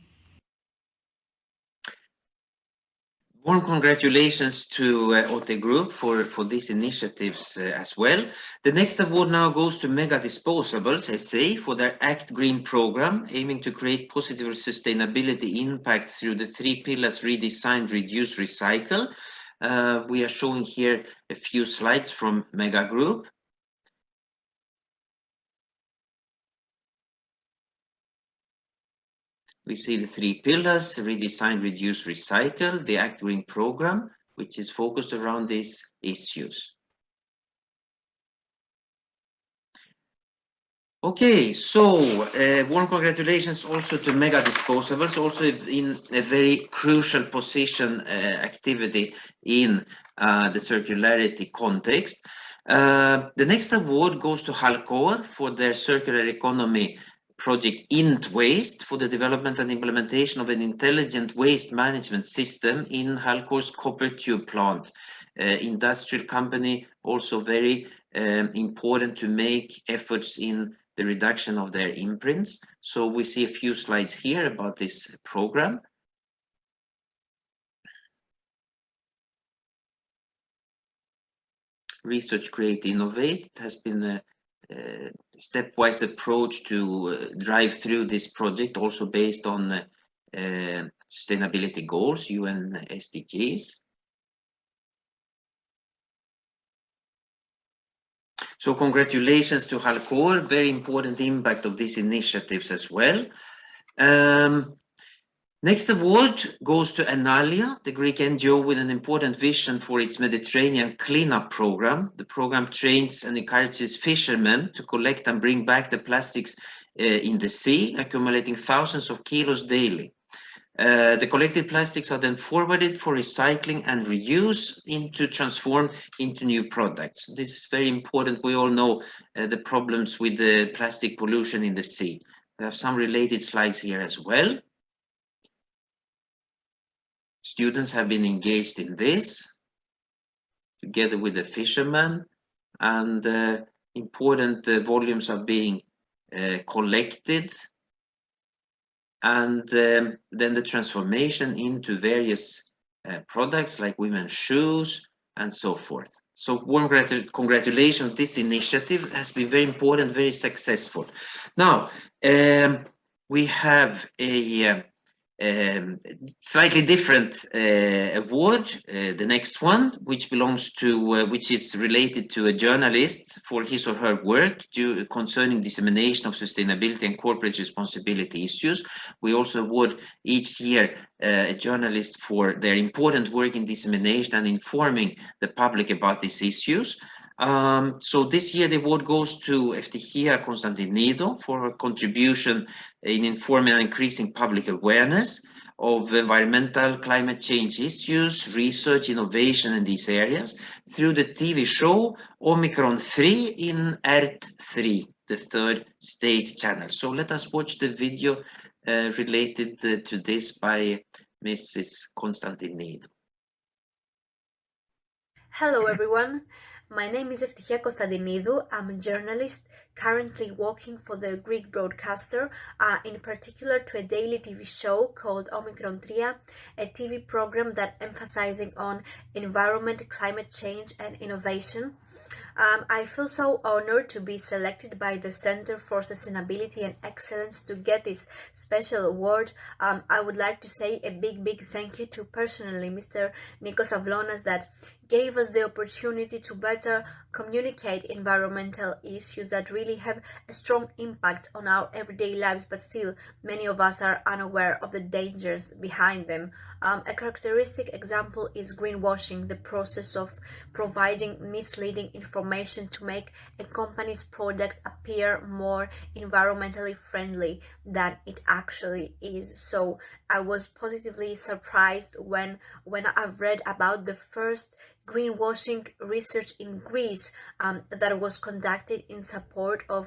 Warm congratulations to OTE Group for these initiatives as well. The next award now goes to Mega Disposables SA for their Act Green program, aiming to create positive sustainability impact through the 3 pillars: redesign, reduce, recycle. We are showing here a few slides from Mega Group. We see the 3 pillars: redesign, reduce, recycle, the Act Green program, which is focused around these issues. Okay, so warm congratulations also to Mega Disposables, also in a very crucial position activity in the circularity context. The next award goes to Halcor for their circular economy project IntWaste for the development and implementation of an intelligent waste management system in Halcor's copper tube plant. Industrial company, also very important to make efforts in the reduction of their imprints. So we see a few slides here about this program. Research, create, innovate. It has been a stepwise approach to drive through this project, also based on sustainability goals, UN SDGs. So congratulations to Halcor, very important impact of these initiatives as well. Next award goes to Analia, the Greek NGO with an important vision for its Mediterranean cleanup program. The program trains and encourages fishermen to collect and bring back the plastics in the sea, accumulating thousands of kilos daily. The collected plastics are then forwarded for recycling and reuse transformed into new products. This is very important. We all know the problems with the plastic pollution in the sea. We have some related slides here as well. Students have been engaged in this together with the fishermen, and important volumes are being collected, and then the transformation into various products like women's shoes and so forth. So warm congratulations. This initiative has been very important, very successful. Now we have a slightly different award, the next one, which belongs to, which is related to a journalist for his or her work concerning dissemination of sustainability and corporate responsibility issues. We also award each year a journalist for their important work in dissemination and informing the public about these issues. So this year the award goes to Eftichia Konstantinidou for her contribution in informing and increasing public awareness of environmental climate change issues, research, innovation in these areas through the TV show Omicron 3 in ERT3, the third state channel. So let us watch the video related to this by Mrs. Konstantinidou. Hello everyone. My name is Eftichia Konstantinidou. I'm a journalist currently working for the Greek broadcaster, in particular to a daily TV show called Omicron 3, a TV program that emphasizing on environment, climate change and innovation. I feel so honored to be selected by the Center for Sustainability and Excellence to get this special award. I would like to say a big thank you to personally Mr. Nikos Avlonas that gave us the opportunity to better communicate environmental issues that really have a strong impact on our everyday lives, but still many of us are unaware of the dangers behind them. A characteristic example is greenwashing, the process of providing misleading information to make a company's product appear more environmentally friendly than it actually is. So I was positively surprised when I've read about the first greenwashing research in Greece that was conducted in support of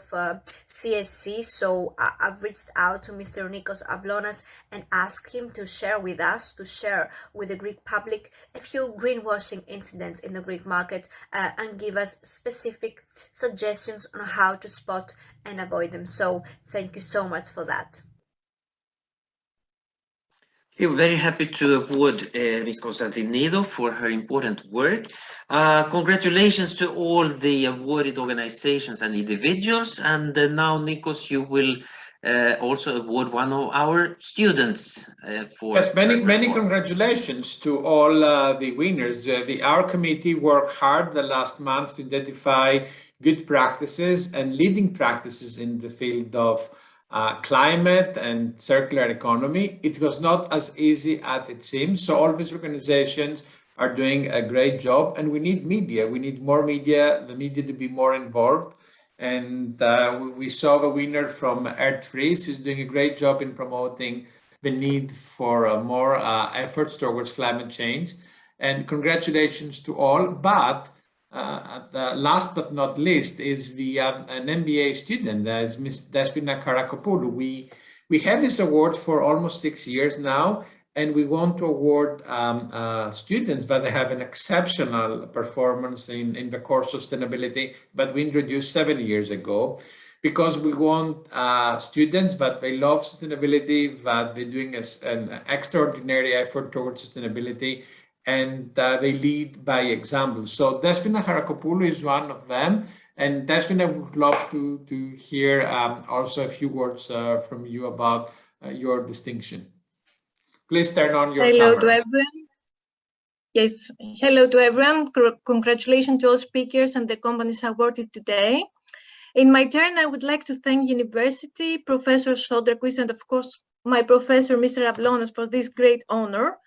CSC. So I've reached out to Mr. Nikos Avlonas and asked him to share with us, to share with the Greek public a few greenwashing incidents in the Greek market and give us specific suggestions on how to spot and avoid them. So thank you so much for that. We're very happy to award Ms. Constantinido for her important work. Congratulations to all the awarded organizations and individuals. And now, Nikos, you will also award one of our students for. Yes, many congratulations to all the winners. Our committee worked hard the last month to identify good practices and leading practices in the field of climate and circular economy. It was not as easy as it seems. So all these organizations are doing a great job, and we need media. We need more media, the media to be more involved. And we saw the winner from Earth Freeze is doing a great job in promoting the need for more efforts towards climate change. And congratulations to all. But last but not least is an MBA student, as Ms. Despina Karakopoulou. We have this award for almost 6 years now, and we want to award students that have an exceptional performance in the core sustainability that we introduced 7 years ago, because we want students that they love sustainability, that they're doing an extraordinary effort towards sustainability, and they lead by example. So Despina Karakopoulou is one of them. And Despina, would love to hear also a few words from you about your distinction. Please turn on your Hello camera. to everyone. Yes, hello to everyone. Congratulations to all speakers and the companies awarded today. In my turn, I would like to thank University, Professor Soderquist, and of course, my professor, Mr. Avlonas, for this great honor.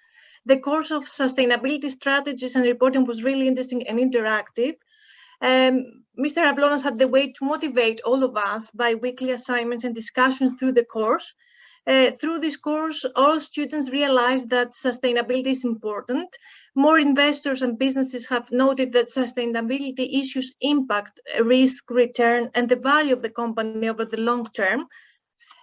The course of Sustainability Strategies and Reporting was really interesting and interactive. Mr. Avlonas had the way to motivate all of us by weekly assignments and discussions through the course. Through this course, all students realized that sustainability is important. More investors and businesses have noted that sustainability issues impact risk, return, and the value of the company over the long term.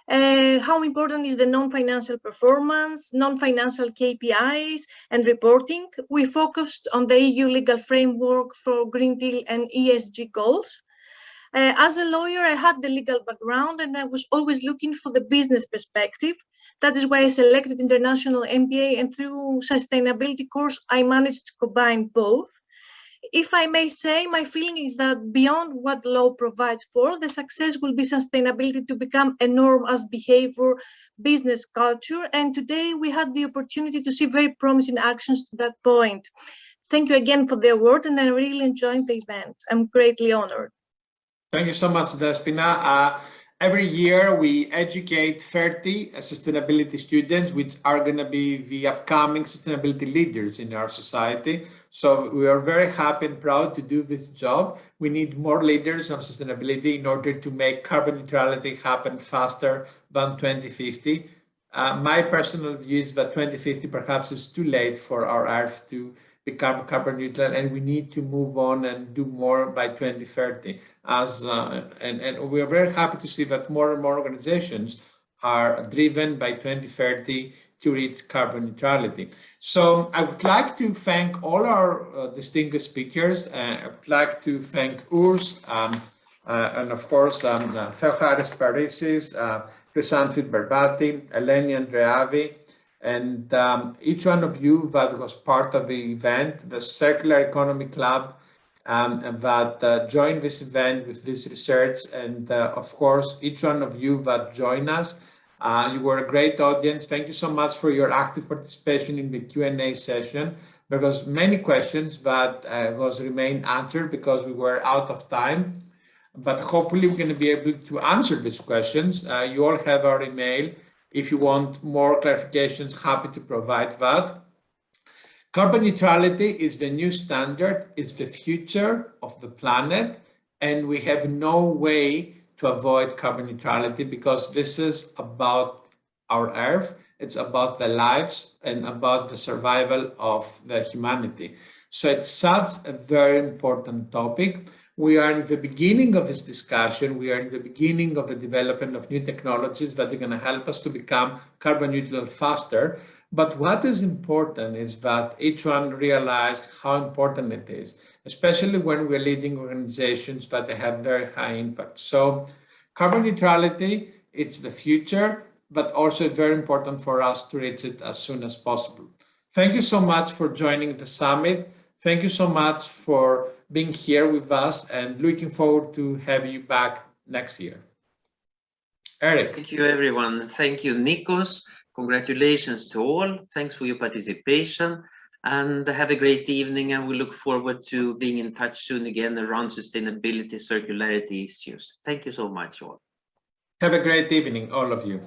How important is the non-financial performance, non-financial KPIs, and reporting? We focused on the EU legal framework for Green Deal and ESG goals. As a lawyer, I had the legal background, and I was always looking for the business perspective. That is why I selected International MBA, and through sustainability course, I managed to combine both. If I may say, my feeling is that beyond what law provides for, the success will be sustainability to become a norm as behavior, business culture. And today we had the opportunity to see very promising actions to that point. Thank you again for the award, and I really enjoyed the event. I'm greatly honored. Thank you so much, Despina. Every year we educate 30 sustainability students, which are going to be the upcoming sustainability leaders in our society. So we are very happy and proud to do this job. We need more leaders on sustainability in order to make carbon neutrality happen faster than 2050. My personal view is that 2050 perhaps is too late for our Earth to become carbon neutral, and we need to move on and do more by 2030. And we are very happy to see that more and more organizations are driven by 2030 to reach carbon neutrality. So I would like to thank all our distinguished speakers. I would like to thank Urs and of course Theocharis Parisis, Chrysanthe Berbati, Eleni Andreavi, and each one of you that was part of the event, the Circular Economy Club, that joined this event with this research, and of course, each one of you that joined us. You were a great audience. Thank you so much for your active participation in the Q&A session. There was many questions that remained answered because we were out of time, but hopefully we're going to be able to answer these questions. You all have our email. If you want more clarifications, happy to provide that. Carbon neutrality is the new standard, it's the future of the planet, and we have no way to avoid carbon neutrality because this is about our Earth, it's about the lives and about the survival of the humanity. So it's such a very important topic. We are in the beginning of this discussion. We are in the beginning of the development of new technologies that are going to help us to become carbon neutral faster. But what is important is that each one realize how important it is, especially when we're leading organizations that have very high impact. So carbon neutrality, it's the future, but also very important for us to reach it as soon as possible. Thank you so much for joining the summit. Thank you so much for being here with us, and looking forward to have you back next year. Eric. Thank you, everyone. Thank you, Nikos. Congratulations to all. Thanks for your participation, and have a great evening. And we look forward to being in touch soon again around sustainability, circularity issues. Thank you so much, all. Have a great evening, all of you.